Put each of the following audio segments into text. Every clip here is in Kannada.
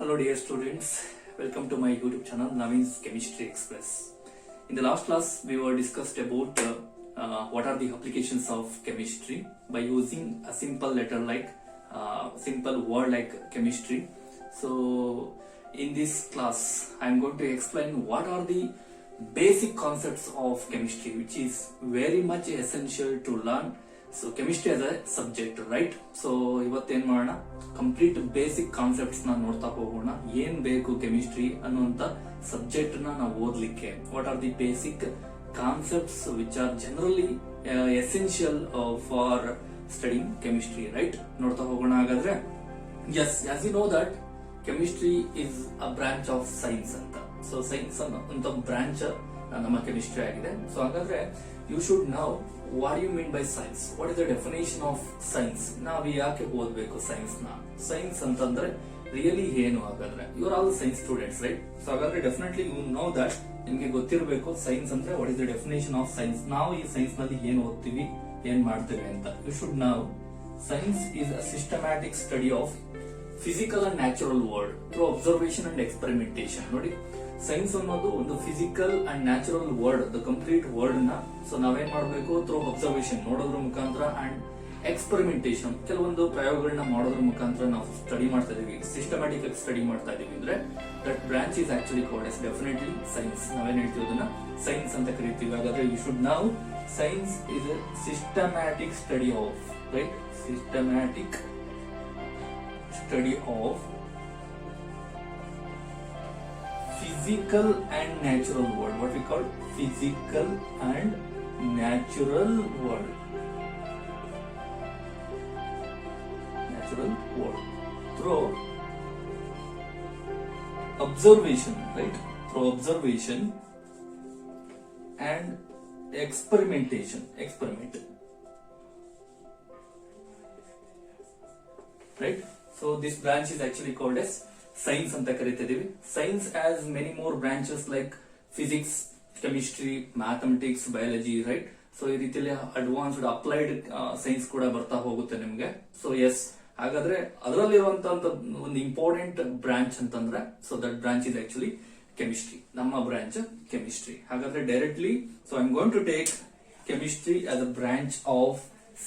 Hello dear students, welcome to my YouTube channel Naveen's Chemistry Express. In the last class we were discussed about what are the applications of chemistry by using a simple letter like simple word like chemistry. So in this class I am going to explain what are the basic concepts of chemistry which is very much essential to learn. So chemistry as a subject, right? So ಇವತ್ತೇನ್ ಮಾಡೋಣ, ಕಂಪ್ಲೀಟ್ ಬೇಸಿಕ್ ಕಾನ್ಸೆಪ್ಟ್ಸ್ ನ ನೋಡ್ತಾ ಹೋಗೋಣ. ಏನ್ ಬೇಕು ಕೆಮಿಸ್ಟ್ರಿ ಅನ್ನುವಂತ ಸಬ್ಜೆಕ್ಟ್ ನಾವು ಓದ್ಲಿಕ್ಕೆ. What are the basic concepts which are generally essential for studying chemistry, right? ನೋಡ್ತಾ ಹೋಗೋಣ ಹಾಗಾದ್ರೆ. Yes, as you know that chemistry is a branch of science ಅಂತ. ಸೊ ಸೈನ್ಸ್ ಅಂತ ಬ್ರಾಂಚ್ ನಮ್ಮ ಕೆಮಿಸ್ಟ್ರಿ ಆಗಿದೆ. ಸೊ ಹಾಗಾದ್ರೆ you should know what you mean by science, what is the definition of science. ನಾವು ಯಾಕೆ ಓದ್ಬೇಕು ಸೈನ್ಸ್ ನ? ಸೈನ್ಸ್ ಅಂತಂದ್ರೆ ರಿಯಲಿ ಏನು? ಹಾಗಾದ್ರೆ you are all science students, right? So ಹಾಗಾದ್ರೆ ಡೆಫಿನೆಟ್ಲಿ ಯು ನೋ ದಟ್, ನಿಮ್ಗೆ ಗೊತ್ತಿರಬೇಕು ಸೈನ್ಸ್ ಅಂದ್ರೆ what is the definition of science. ನಾವು ಈ ಸೈನ್ಸ್ ನಲ್ಲಿ ಏನ್ ಓದ್ತೀವಿ, ಏನ್ ಮಾಡ್ತೇವೆ ಅಂತ. You should know science is a systematic study of physical and natural world through observation and experimentation. ನೋಡಿ, ಸೈನ್ಸ್ ಅನ್ನೋದು ಒಂದು physical and natural world, the complete world ನ ಸೊ ನಾವೇನ್ ಮಾಡಬೇಕು, ಥ್ರೂ ಅಬ್ಸರ್ವೇಷನ್ ನೋಡೋದ್ರ ಮುಖಾಂತರ ಅಂಡ್ ಎಕ್ಸ್ಪೆರಿಮೆಂಟೇಷನ್ ಕೆಲವೊಂದು ಪ್ರಯೋಗಗಳನ್ನ ಮಾಡೋದ್ರ ಮುಖಾಂತರ ನಾವು ಸ್ಟಡಿ ಮಾಡ್ತಾ ಇದೀವಿ, ಸಿಸ್ಟಮ್ಯಾಟಿಕ್ ಆಗಿ ಸ್ಟಡಿ ಮಾಡ್ತಾ ಇದೀವಿ ಅಂದ್ರೆ that branch is actually called as definitely science. ನಾವೇನ್ ಹೇಳ್ತೀವಿ ಅದನ್ನ ಸೈನ್ಸ್ ಅಂತ ಕರಿತೀವಿ. ಹಾಗಾದ್ರೆ you should know science is a systematic study of, right? Systematic study of physical and natural world. What we call physical and natural world. Natural world through observation, right? Through observation and experimentation. Right? So this branch is actually called as science ಅಂತ ಕರಿತಿದೀವಿ. Science as many more branches like physics, chemistry, mathematics, biology, right? So ಈ ರೀತಿಯಲ್ಲಿ ಅಡ್ವಾನ್ಸ್ಡ್ ಅಪ್ಲೈಡ್ ಸೈನ್ಸ್ ಕೂಡ ಬರ್ತಾ ಹೋಗುತ್ತೆ ನಿಮ್ಗೆ. ಸೊ ಎಸ್, ಹಾಗಾದ್ರೆ ಅದರಲ್ಲಿರುವಂತಹ ಒಂದು ಇಂಪಾರ್ಟೆಂಟ್ ಬ್ರಾಂಚ್ ಅಂತಂದ್ರೆ so that branch is actually chemistry. ನಮ್ಮ ಬ್ರಾಂಚ್ ಕೆಮಿಸ್ಟ್ರಿ. ಹಾಗಾದ್ರೆ directly so I am going to take chemistry as a branch of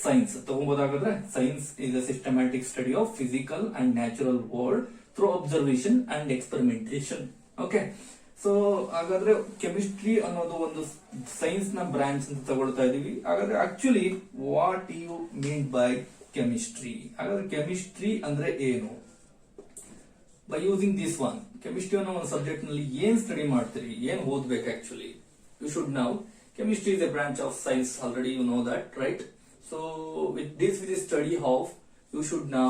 science ತಗೊಂಬೋದಾಗಾದ್ರೆ science is a systematic study of physical and natural world through observation and experimentation. Okay, so ಹಾಗಾದ್ರೆ ಕೆಮಿಸ್ಟ್ರಿ ಅನ್ನೋದು ಒಂದು ಸೈನ್ಸ್ ನ ಬ್ರಾಂಚ್ ಅಂತ ತಗೊಳ್ತಾ ಇದೀವಿ. ಹಾಗಾದ್ರೆ actually what you mean by chemistry? ಹಾಗಾದ್ರೆ ಕೆಮಿಸ್ಟ್ರಿ ಅಂದ್ರೆ ಏನು? By using this one, chemistry ಅನ್ನೋ ಒಂದು ಸಬ್ಜೆಕ್ಟ್ ನಲ್ಲಿ ಏನ್ ಸ್ಟಡಿ ಮಾಡ್ತೀರಿ, ಏನ್ ಓದ್ಬೇಕು actually? You should know chemistry is a branch of science, already you know that, right? So with this study of you should know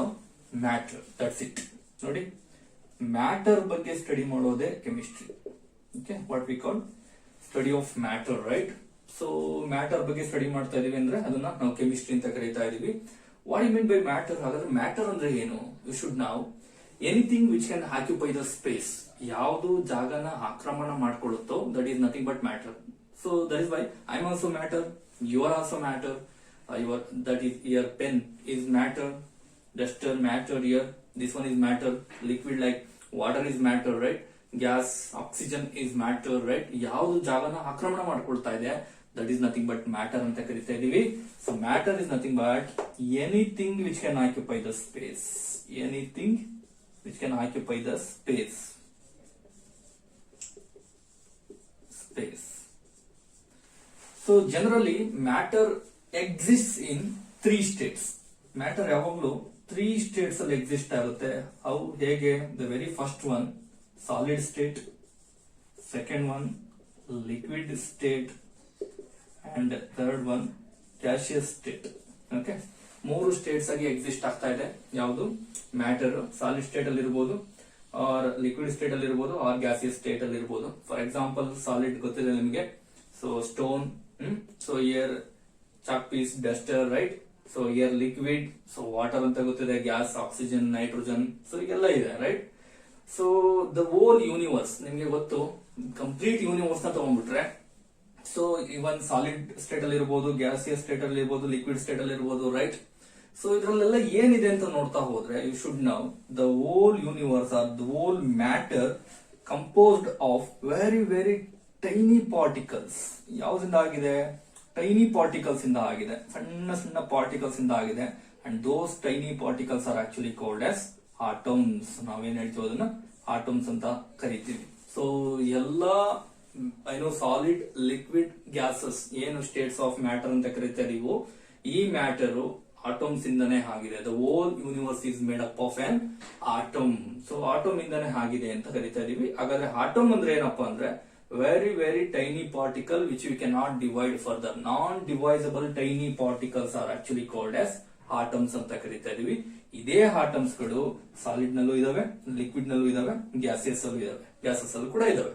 matter, that's it. ನೋಡಿ, ಮ್ಯಾಟರ್ ಬಗ್ಗೆ ಸ್ಟಡಿ ಮಾಡೋದೇ chemistry. Okay, what we call study of matter, right? So matter ಬಗ್ಗೆ ಸ್ಟಡಿ ಮಾಡ್ತಾ ಇದೀವಿ ಅಂದ್ರೆ ಅದನ್ನ ನಾವು ಕೆಮಿಸ್ಟ್ರಿ ಅಂತ ಕರೀತಾ ಇದೀವಿ. What you mean by matter? ಹಾಗಾದ್ರೆ ಮ್ಯಾಟರ್ ಅಂದ್ರೆ ಏನು? You should know anything which can occupy the space, ಯಾವುದು ಜಾಗನ ಆಕ್ರಮಣ ಮಾಡ್ಕೊಳ್ಳುತ್ತೋ that is nothing but matter. So that is why I am also matter, you are also matter. That is your pen is matter, duster matter here, this one is matter, liquid like water is matter, right? Gas, oxygen is matter, right? ಯಾವುದು ಜಾಗನ ಆಕ್ರಮಣ ಮಾಡ್ಕೊಳ್ತಾ ಇದೆ that is nothing but matter ಅಂತ ಕರಿತಾ ಇದೀವಿ. So matter is nothing but anything which can occupy the space, anything which can occupy the space. So generally matter exists in 3 states. Matter ಯಾವಾಗ್ಲೂ 3 states ಅಲ್ಲಿ ಎಕ್ಸಿಸ್ಟ್ ಆಗುತ್ತೆ. ಹೌ, ಹೇಗೆ? The very first one solid state, second one liquid state and third one gaseous state. Okay, 3 States ಆಗಿ ಎಕ್ಸಿಸ್ಟ್ ಆಗ್ತಾ ಇದೆ. ಯಾವುದು? ಮ್ಯಾಟರ್ ಸಾಲಿಡ್ ಸ್ಟೇಟ್ ಅಲ್ಲಿ ಇರಬಹುದು, ಆರ್ ಲಿಕ್ವಿಡ್ ಸ್ಟೇಟ್ ಅಲ್ಲಿ ಇರಬಹುದು, ಆರ್ ಗ್ಯಾಸಿಯಸ್ ಸ್ಟೇಟ್ ಅಲ್ಲಿ ಇರಬಹುದು. ಫಾರ್ ಎಕ್ಸಾಂಪಲ್ ಸಾಲಿಡ್ ಗೊತ್ತಿದೆ ನಿಮಗೆ, so stone, so here chalk piece, duster, right? So here liquid, so water ಅಂತ ಗೊತ್ತಿದೆ, ಗ್ಯಾಸ್, ಆಕ್ಸಿಜನ್, ನೈಟ್ರೋಜನ್, ಸೊ ಇದೆಲ್ಲ ಇದೆ, right? So the whole universe ನಿಮ್ಗೆ ಗೊತ್ತು, ಕಂಪ್ಲೀಟ್ ಯೂನಿವರ್ಸ್ ನ ತಗೊಂಡ್ಬಿಟ್ರೆ ಸೊ ಇವನ್ ಸಾಲಿಡ್ ಸ್ಟೇಟ್ ಅಲ್ಲಿ ಇರಬಹುದು, ಗ್ಯಾಸಿಯಸ್ ಸ್ಟೇಟ್ ಅಲ್ಲಿ ಇರಬಹುದು, ಲಿಕ್ವಿಡ್ ಸ್ಟೇಟ್ ಅಲ್ಲಿ ಇರಬಹುದು, ರೈಟ್? ಸೊ ಇದ್ರಲ್ಲೆಲ್ಲ ಏನಿದೆ ಅಂತ ನೋಡ್ತಾ ಹೋದ್ರೆ you should know the whole universe are the whole matter composed of very very tiny particles. ಯಾವ್ದಿಂದ ಆಗಿದೆ? ಟೈನಿ ಪಾರ್ಟಿಕಲ್ಸ್ ಇಂದ ಆಗಿದೆ, ಸಣ್ಣ ಸಣ್ಣ ಪಾರ್ಟಿಕಲ್ಸ್ ಇಂದ ಆಗಿದೆ. And those tiny particles are actually called as atoms. ನಾವೇನ್ ಹೇಳ್ತೀವಿ ಅದನ್ನ ಆಟಮ್ಸ್ ಅಂತ ಕರಿತೀವಿ. ಸೊ ಎಲ್ಲಾ ಏನು ಸಾಲಿಡ್, ಲಿಕ್ವಿಡ್, ಗ್ಯಾಸಸ್ ಏನು ಸ್ಟೇಟ್ಸ್ ಆಫ್ ಮ್ಯಾಟರ್ ಅಂತ ಕರೀತಾರೆ ಇವು, ಈ ಮ್ಯಾಟರ್ ಆಟಮ್ಸ್ ಇಂದಾನೆ ಆಗಿದೆ. The whole universe is made up of on atom. So atom ಇಂದಾನೆ ಆಗಿದೆ ಅಂತ ಕರಿತಾ ಇದೀವಿ. ಹಾಗಾದ್ರೆ ಆಟಮ್ ಅಂದ್ರೆ ಏನಪ್ಪಾ ಅಂದ್ರೆ very very tiny particle which you can not divide further. Non divisible tiny particles are actually called as atoms ಅಂತ ಕರಿತಾ ಇದೀವಿ. ಇದೇ ಆಟಮ್ಸ್ ಗಳು ಸಾಲಿಡ್ ನಲ್ಲೂ ಇದಾವೆ, ಲಿಕ್ವಿಡ್ ನಲ್ಲೂ ಇದಾವೆ, ಗ್ಯಾಸಸ್ ಅಲ್ಲೂ ಇದಾವೆ, ಗ್ಯಾಸಸ್ ಅಲ್ಲೂ ಕೂಡ ಇದಾವೆ.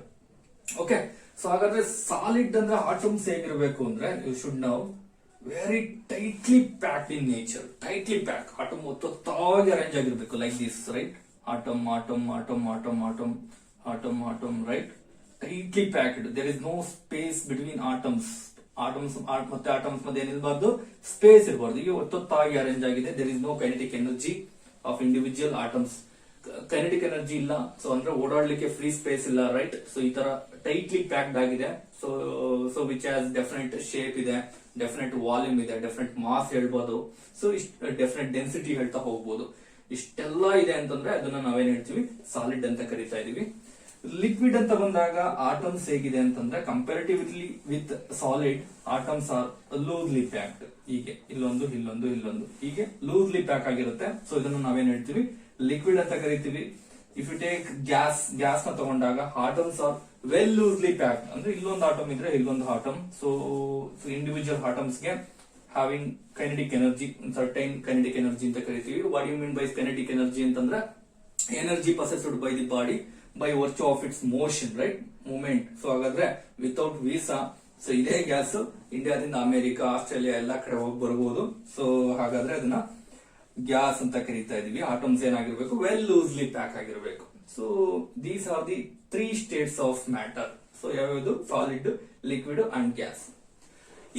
ಓಕೆ, ಸೊ ಹಾಗಾದ್ರೆ ಸಾಲಿಡ್ ಅಂದ್ರೆ ಆಟಮ್ಸ್ ಹೇಗಿರ್ಬೇಕು ಅಂದ್ರೆ you should know very tightly packed in nature. Tightly pack, atom ಒತ್ತೊತ್ತಾಗಿ ಅರೇಂಜ್ ಆಗಿರ್ಬೇಕು like this, right? Atom atom atom atom atom atom atom, right? Tightly packed. There is no space between atoms. Atoms ಮತ್ತೆ ಆಟಮ್ಸ್ ಮಧ್ಯೆ ಏನಿರಬಾರ್ದು, ಸ್ಪೇಸ್ ಇರಬಾರ್ದು. ಈಗ ಒತ್ತೊತ್ತಾಗಿ ಅರೇಂಜ್ ಆಗಿದೆ. There is no kinetic energy of individual atoms. Kinetic energy ಇಲ್ಲ, ಸೊ ಅಂದ್ರೆ ಓಡಾಡ್ಲಿಕ್ಕೆ ಫ್ರೀ ಸ್ಪೇಸ್ ಇಲ್ಲ, ರೈಟ್? ಸೊ ಈ ತರ ಟೈಟ್ಲಿ ಪ್ಯಾಕ್ಡ್ ಆಗಿದೆ. So which has definite shape ಇದೆ, ಡೆಫಿನೆಟ್ ವಾಲ್ಯೂಮ್ ಇದೆ, ಡೆಫಿನೆಟ್ ಮಾಸ್ ಹೇಳ್ಬೋದು, ಸೊ ಡೆಫಿನೆಟ್ ಡೆನ್ಸಿಟಿ ಹೇಳ್ತಾ ಹೋಗ್ಬೋದು. ಇಷ್ಟೆಲ್ಲ ಇದೆ ಅಂತಂದ್ರೆ ಅದನ್ನ ನಾವೇನ್ ಹೇಳ್ತೀವಿ, ಸಾಲಿಡ್ ಅಂತ ಕರಿತಾ ಇದೀವಿ. ಲಿಕ್ವಿಡ್ ಅಂತ ಬಂದಾಗ ಆಟಮ್ಸ್ ಹೇಗಿದೆ ಅಂತಂದ್ರೆ comparatively with solid, atoms R loosely packed. ಹೀಗೆ ಇಲ್ಲೊಂದು ಇಲ್ಲೊಂದು ಇಲ್ಲೊಂದು ಹೀಗೆ ಲೂಸ್ಲಿ ಪ್ಯಾಕ್ ಆಗಿರುತ್ತೆ. ಸೊ ಇದನ್ನು ನಾವೇನ್ ಹೇಳ್ತೀವಿ, ಲಿಕ್ವಿಡ್ ಅಂತ ಕರಿತೀವಿ. ಇಫ್ ಯು ಟೇಕ್ ಗ್ಯಾಸ್ ನ ತಗೊಂಡಾಗ atoms are well loosely packed. ಅಂದ್ರೆ ಇಲ್ಲೊಂದು ಆಟಮ್ ಇದ್ರೆ ಇಲ್ಲೊಂದು ಆಟಮ್. ಸೊ ಇಂಡಿವಿಜುವಲ್ ಆಟಮ್ಸ್ ಗೆ having kinetic energy, certain kinetic energy ಅಂತ ಕರಿತೀವಿ. What you mean by kinetic energy ಅಂತಂದ್ರೆ energy possessed by the body by virtue of its motion, right? Movement. So ಹಾಗಾದ್ರೆ ವಿತೌಟ್ ವೀಸಾ, ಸೊ ಇದೇ ಗ್ಯಾಸ್ ಇಂಡಿಯಾದಿಂದ ಅಮೆರಿಕ, ಆಸ್ಟ್ರೇಲಿಯಾ ಎಲ್ಲಾ ಕಡೆ ಹೋಗಿ ಬರಬಹುದು. ಸೊ ಹಾಗಾದ್ರೆ ಅದನ್ನ ಗ್ಯಾಸ್ ಅಂತ ಕರೀತಾ ಇದೀವಿ. ಆಟಮ್ಸ್ ಏನಾಗಿರ್ಬೇಕು, ವೆಲ್ ಲೂಸ್ಲಿ ಪ್ಯಾಕ್ ಆಗಿರ್ಬೇಕು. So these are the 3 states of matter. So ಯಾವ್ಯಾವುದು? Solid, liquid and gas.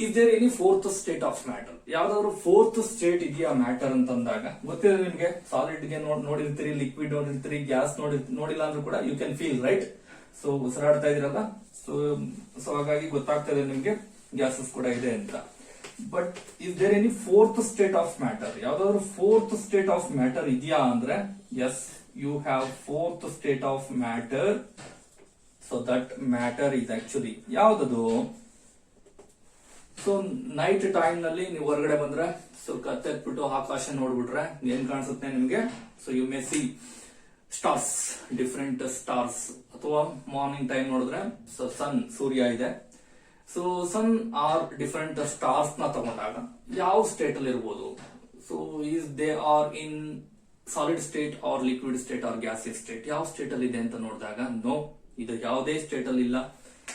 Is there any fourth state of matter? ಯಾವ್ದಾದ್ರು ಫೋರ್ತ್ ಸ್ಟೇಟ್ ಇದೆಯಾ ಮ್ಯಾಟರ್ ಅಂತಂದಾಗ ಗೊತ್ತಿದೆ ನಿಮ್ಗೆ. ಸಾಲಿಡ್ ಗೆ ನೋಡಿರ್ತೀರಿ, ಲಿಕ್ವಿಡ್ ನೋಡಿರ್ತೀರಿ, ಗ್ಯಾಸ್ ನೋಡಿಲ್ಲ ಅಂದ್ರೂ ಕೂಡ you can feel, right? So ಉಸಿರಾಡ್ತಾ ಇದೀರಲ್ಲ, ಸೊ ಹಾಗಾಗಿ ಗೊತ್ತಾಗ್ತದೆ ನಿಮ್ಗೆ ಗ್ಯಾಸಸ್ ಕೂಡ ಇದೆ ಅಂತ. But is there any fourth state of matter? ಯಾವ್ದಾದ್ರು ಫೋರ್ತ್ ಸ್ಟೇಟ್ ಆಫ್ ಮ್ಯಾಟರ್ ಇದೆಯಾ ಅಂದ್ರೆ yes, you have fourth state of matter. So that matter is actually ಯಾವ್ದದು? ಸೊ ನೈಟ್ ಟೈಮ್ ನಲ್ಲಿ ನೀವು ಹೊರಗಡೆ ಬಂದ್ರೆ, ಸೊ ಕತ್ತೆತ್ಬಿಟ್ಟು ಆಕಾಶ ನೋಡ್ಬಿಟ್ರೆ ಏನ್ ಕಾಣಿಸುತ್ತೆ ನಿಮ್ಗೆ? So you may see stars, different stars. ಅಥವಾ ಮಾರ್ನಿಂಗ್ ಟೈಮ್ ನೋಡಿದ್ರೆ ಸೊ ಸನ್, ಸೂರ್ಯ ಇದೆ. So sun are different stars ನ ತಗೊಂಡಾಗ ಯಾವ ಸ್ಟೇಟ್ ಅಲ್ಲಿ ಇರ್ಬೋದು? So is they are in solid state or liquid state or gaseous state? ಯಾವ ಸ್ಟೇಟ್ ಅಲ್ಲಿ ಇದೆ ಅಂತ ನೋಡಿದಾಗ ನೋ, ಇದು ಯಾವುದೇ ಸ್ಟೇಟ್ ಅಲ್ಲಿ ಇಲ್ಲ.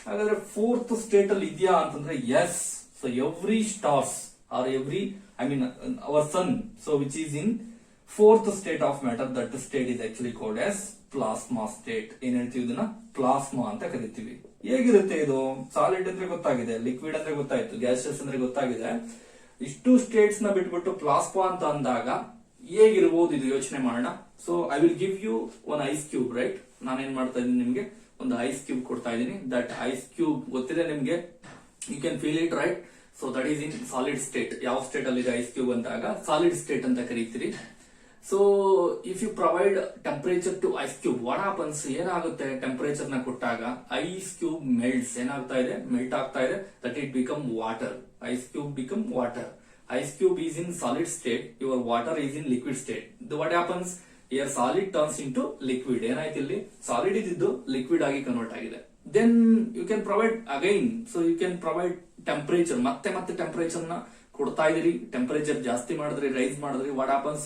ಹಾಗಾದ್ರೆ ಫೋರ್ತ್ ಸ್ಟೇಟ್ ಅಲ್ಲಿ ಇದೆಯಾ ಅಂತಂದ್ರೆ yes. So every stars are our sun, so which is in fourth state of matter, that state is actually called as plasma state. ಏನ್ ಹೇಳ್ತೀವಿ ಇದನ್ನ? ಪ್ಲಾಸ್ಮಾ ಅಂತ ಕರಿತೀವಿ. ಹೇಗಿರುತ್ತೆ ಇದು? ಸಾಲಿಡ್ ಅಂದ್ರೆ ಗೊತ್ತಾಗಿದೆ, ಲಿಕ್ವಿಡ್ ಅಂದ್ರೆ ಗೊತ್ತಾಯ್ತು, ಗ್ಯಾಸಸ್ ಅಂದ್ರೆ ಗೊತ್ತಾಗಿದೆ. ಇಷ್ಟು ಸ್ಟೇಟ್ಸ್ ನ ಬಿಟ್ಬಿಟ್ಟು ಪ್ಲಾಸ್ಮಾ ಅಂತ ಅಂದಾಗ ಹೇಗಿರ್ಬೋದು ಇದು? ಯೋಚನೆ ಮಾಡೋಣ. So I will give you one ice cube, right? ನಾನೇನ್ ಮಾಡ್ತಾ ಇದ್ದೀನಿ, ನಿಮ್ಗೆ ಒಂದು ಐಸ್ ಕ್ಯೂಬ್ ಕೊಡ್ತಾ ಇದ್ದೀನಿ. ದಟ್ ಐಸ್ ಕ್ಯೂಬ್ ಗೊತ್ತಿದೆ ನಿಮ್ಗೆ, you can feel it, right? So that is in solid state. ಯಾವ ಸ್ಟೇಟ್ ಅಲ್ಲಿ ಇದೆ ಐಸ್ ಕ್ಯೂಬ್ ಅಂದಾಗ ಸಾಲಿಡ್ ಸ್ಟೇಟ್ ಅಂತ ಕರೀತೀರಿ. So if you provide temperature to ice cube, what happens? ಏನಾಗುತ್ತೆ? ಟೆಂಪರೇಚರ್ ನ ಕೊಟ್ಟಾಗ ಐಸ್ ಕ್ಯೂಬ್ ಮೆಲ್ಟ್ಸ್. ಏನಾಗ್ತಾ ಇದೆ? ಮೆಲ್ಟ್ ಆಗ್ತಾ ಇದೆ. That it become water. Ice cube become water. Ice cube is in solid state, your water is in liquid state. What happens? Here solid turns into liquid. ಏನಾಯ್ತು ಇಲ್ಲಿ? ಸಾಲಿಡ್ ಇದ್ದು ಲಿಕ್ವಿಡ್ ಆಗಿ ಕನ್ವರ್ಟ್ ಆಗಿದೆ. Then you can provide again, so you can provide temperature. ಮತ್ತೆ ಟೆಂಪರೇಚರ್ ನ ಕೊಡ್ತಾ ಇದೀರಿ. ಟೆಂಪರೇಚರ್ ಜಾಸ್ತಿ ಮಾಡಿದ್ರಿ, ರೈಸ್ ಮಾಡಿದ್ರಿ. What happens?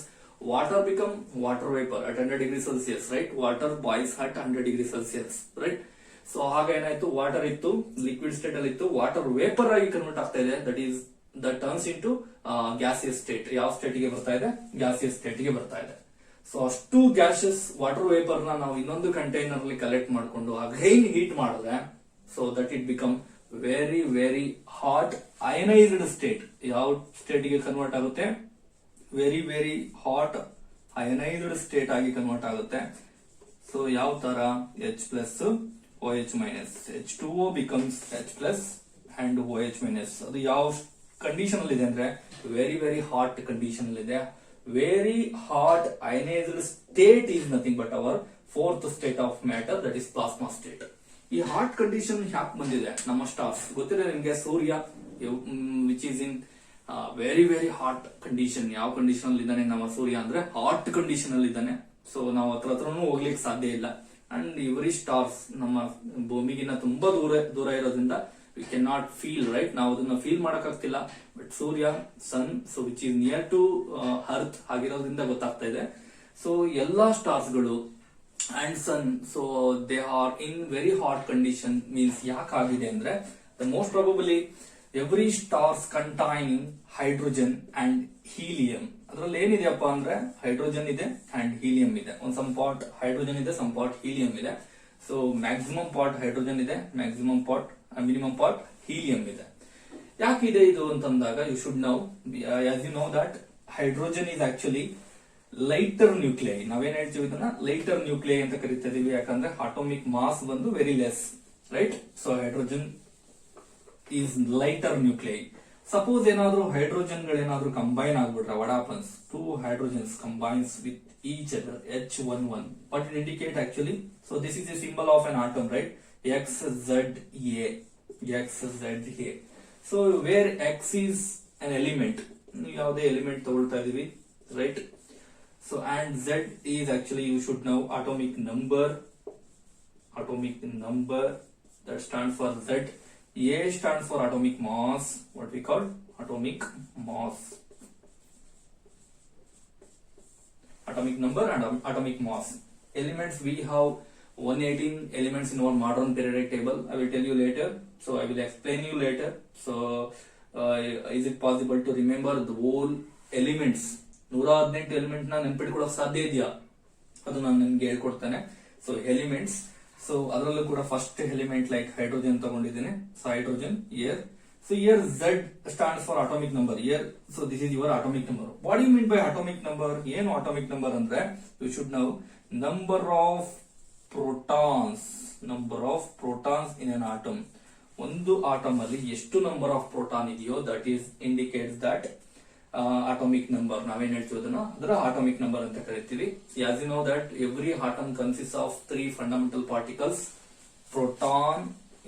Water become water vapour at 100 degree Celsius, right? Water boys at 100 degree Celsius, right? So ಹಾಗ ಏನಾಯ್ತು? ವಾಟರ್ ಇತ್ತು, ಲಿಕ್ವಿಡ್ ಸ್ಟೇಟ್ ಅಲ್ಲಿ ಇತ್ತು, ವಾಟರ್ ವೇಪರ್ ಆಗಿ ಕನ್ವರ್ಟ್ ಆಗ್ತಾ ಇದೆ. That turns into gaseous state. ಯಾವ ಸ್ಟೇಟ್ ಗೆ ಬರ್ತಾ ಇದೆ? ಗ್ಯಾಸಿಯಸ್ ಸ್ಟೇಟ್ ಗೆ ಬರ್ತಾ ಇದೆ. ಸೊ ಅಷ್ಟು ಗ್ಯಾಸಸ್ ವಾಟರ್ ವೇಪರ್ ನ ನಾವು ಇನ್ನೊಂದು ಕಂಟೈನರ್ ಅಲ್ಲಿ ಕಲೆಕ್ಟ್ ಮಾಡಿಕೊಂಡು ಅಗೈನ್ ಹೀಟ್ ಮಾಡಿದ್ರೆ, so that it become very hot ionised state. ಯಾವ ಸ್ಟೇಟ್ ಗೆ ಕನ್ವರ್ಟ್ ಆಗುತ್ತೆ? Very very hot ionised state ಆಗಿ ಕನ್ವರ್ಟ್ ಆಗುತ್ತೆ. ಸೊ ಯಾವ ತರ H plus OH minus H2O becomes H plus and OH minus. ಅದು ಯಾವ ಕಂಡೀಷನ್ ಅಲ್ಲಿ ಇದೆ ಅಂದ್ರೆ ವೆರಿ ವೆರಿ ಹಾಟ್ ಕಂಡೀಷನ್ ಅಲ್ಲಿ ಇದೆ. Very hot ionised state is nothing but our fourth state of matter, that is plasma state. ಈ ಹಾಟ್ ಕಂಡೀಷನ್ ಯಾಕೆ ಬಂದಿದೆ? ನಮ್ಮ ಸ್ಟಾರ್ಸ್ ಗೊತ್ತಿದೆ ನಿಮ್ಗೆ, ಸೂರ್ಯ which is in very very hot condition. ಯಾವ ಕಂಡೀಷನ್ ಅಲ್ಲಿ ಇದ್ದಾನೆ ನಮ್ಮ ಸೂರ್ಯ ಅಂದ್ರೆ ಹಾಟ್ ಕಂಡೀಷನ್ ಅಲ್ಲಿ ಇದ್ದಾನೆ. ಸೊ ನಾವು ಹತ್ರನೂ ಹೋಗ್ಲಿಕ್ಕೆ ಸಾಧ್ಯ ಇಲ್ಲ. ಅಂಡ್ ಇವರಿ ಸ್ಟಾರ್ಸ್ ನಮ್ಮ ಭೂಮಿಗಿನ್ನ ತುಂಬಾ ದೂರ ಇರೋದ್ರಿಂದ we can not feel, right? ನಾವು ಅದನ್ನ ಫೀಲ್ ಮಾಡಕ್ ಆಗ್ತಿಲ್ಲ. ಬಟ್ ಸೂರ್ಯ, sun, so which is near to earth ಆಗಿರೋದ್ರಿಂದ ಗೊತ್ತಾಗ್ತಾ ಇದೆ. ಸೊ ಎಲ್ಲಾ ಸ್ಟಾರ್ಸ್ ಗಳು and sun, so they are in very hot condition. Means ಯಾಕಾಗಿದೆ ಅಂದ್ರೆ the most probably every stars contain hydrogen and helium. ಅದ್ರಲ್ಲಿ ಏನಿದೆಯಪ್ಪ ಅಂದ್ರೆ ಹೈಡ್ರೋಜನ್ ಇದೆ ಅಂಡ್ ಹೀಲಿಯಂ ಇದೆ. ಒಂದ್ ಸಮ್ ಪಾರ್ಟ್ ಹೈಡ್ರೋಜನ್ ಇದೆ, ಸಮ್ ಪಾರ್ಟ್ ಹೀಲಿಯಂ ಇದೆ. ಸೊ ಮ್ಯಾಕ್ಸಿಮಮ್ ಪಾರ್ಟ್ ಹೈಡ್ರೋಜನ್ ಇದೆ, ಮಿನಿಮಮ್ ಪಾರ್ಟ್ ಹೀಲಿಯಂ ಇದೆ. ಯಾಕಿದೆ ಇದು ಅಂತಂದಾಗ you should know, as you know that hydrogen is actually lighter nuclei. ನಾವೇನ್ ಹೇಳ್ತೀವಿ ಇದನ್ನ ಲೈಟರ್ ನ್ಯೂಕ್ಲಿಯೈ ಅಂತ ಕರಿತಾ ಇದೀವಿ. ಯಾಕಂದ್ರೆ ಅಟೋಮಿಕ್ ಮಾಸ್ ಬಂದು very less, right? So hydrogen is lighter nuclei. Suppose ಏನಾದ್ರೂ ಹೈಡ್ರೋಜನ್ ಗಳೇನಾದ್ರೂ ಕಂಬೈನ್ ಆಗ್ಬಿಟ್ರೆ, what happens? Two hydrogens combines with each other, H11. What it indicate actually? So this is a symbol of an atom, right? XZA. XZA. So where X is an element, ಯಾವುದೇ ಎಲಿಮೆಂಟ್ ತಗೊಳ್ತಾ ಇದೀವಿ, right? So and Z is actually, you should know, atomic number that stands for Z. A stands for atomic mass, what we call atomic mass. Atomic number and atomic mass. Elements, we have 118 elements in our modern periodic table. I will tell you later. So I will explain you later. So is it possible to remember the whole elements? 118 element ನ ನೆನ್ಪಿಟ್ಕೊಳ್ಳೋಕೆ ಸಾಧ್ಯ ಇದೆಯಾ? ಅದು ನಾನು ನಿಮ್ಗೆ ಹೇಳ್ಕೊಡ್ತೇನೆ. ಸೊ ಎಲಿಮೆಂಟ್ಸ್, ಸೊ ಅದರಲ್ಲೂ ಕೂಡ ಫಸ್ಟ್ ಎಲಿಮೆಂಟ್ ಲೈಕ್ ಹೈಡ್ರೋಜನ್ ತಗೊಂಡಿದ್ದೇನೆ. So hydrogen air. So here Z stands for atomic number. Here, so this is your atomic number. What do you mean by atomic number? ಏನು atomic number ಅಂದ್ರೆ you should know number of protons in an atom. ಒಂದು ಆಟಮ್ ಅಲ್ಲಿ ಎಷ್ಟು ನಂಬರ್ ಆಫ್ ಪ್ರೋಟಾನ್ ಇದೆಯೋ that is indicates that atomic number. ನಾವೇನ್ ಹೇಳ್ತೀವಿ ಅದರ atomic number ಅಂತ ಕರಿತೀವಿ. As you know that every atom consists of three fundamental particles: proton,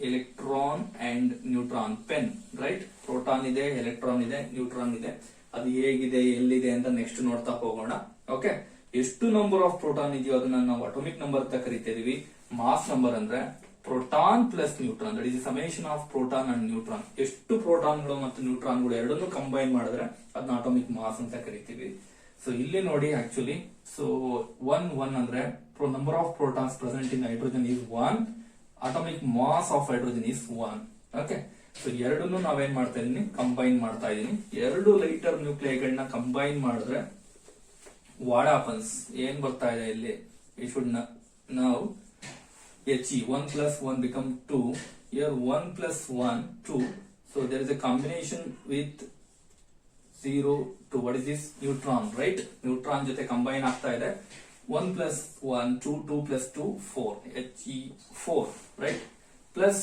electron and neutron. Pen, right? Proton ಇದೆ, ಎಲೆಕ್ಟ್ರಾನ್ ಇದೆ, ನ್ಯೂಟ್ರಾನ್ ಇದೆ. ಅದು ಹೇಗಿದೆ, ಎಲ್ಲಿದೆ ಅಂತ ನೆಕ್ಸ್ಟ್ ನೋಡ್ತಾ ಹೋಗೋಣ. ಓಕೆ, ಎಷ್ಟು ನಂಬರ್ ಆಫ್ ಪ್ರೋಟಾನ್ ಇದೆಯೋ ಅದನ್ನ ನಾವು ಅಟೋಮಿಕ್ ನಂಬರ್ ಅಂತ ಕರಿತೀವಿ. ಮಾಸ್ ನಂಬರ್ ಅಂದ್ರೆ proton plus neutron, that is summation of proton and neutron. ಎಷ್ಟು ಪ್ರೋಟಾನ್ಗಳು ಮತ್ತು ನ್ಯೂಟ್ರಾನ್ಗಳು ಎರಡನ್ನೂ ಕಂಬೈನ್ ಮಾಡಿದ್ರೆ ಅದನ್ನ ಅಟೋಮಿಕ್ ಮಾಸ್ ಅಂತ ಕರಿತೀವಿ. ಸೊ ಇಲ್ಲಿ ನೋಡಿ ಆಕ್ಚುಲಿ, ಸೊ ಒನ್ ಅಂದ್ರೆ number of protons present in hydrogen is 1, atomic mass of hydrogen is 1. Okay, so ಎರಡನ್ನು ನಾವೇನ್ ಮಾಡ್ತಾ ಇದೀನಿ, ಕಂಬೈನ್ ಮಾಡ್ತಾ ಇದೀನಿ. ಎರಡು ಲೈಟರ್ ನ್ಯೂಕ್ಲಿಯೈಗಳನ್ನ ಕಂಬೈನ್ ಮಾಡಿದ್ರೆ ವಾಟ್ ಹ್ಯಾಪನ್ಸ್, ಏನ್ ಬರ್ತಾ ಇದೆ ಇಲ್ಲಿ? ವಿ ಶುಡ್ ನಾವು He 1 plus 1 become 2. Here 1 plus 1 2. So there is a combination with 0 2. What is this? Neutron, right? Neutron ಜೊತೆ ಕಂಬೈನ್ ಆಗ್ತಾ ಇದೆ. 1 plus 1 2, 2 plus 2 4. He4, right? Plus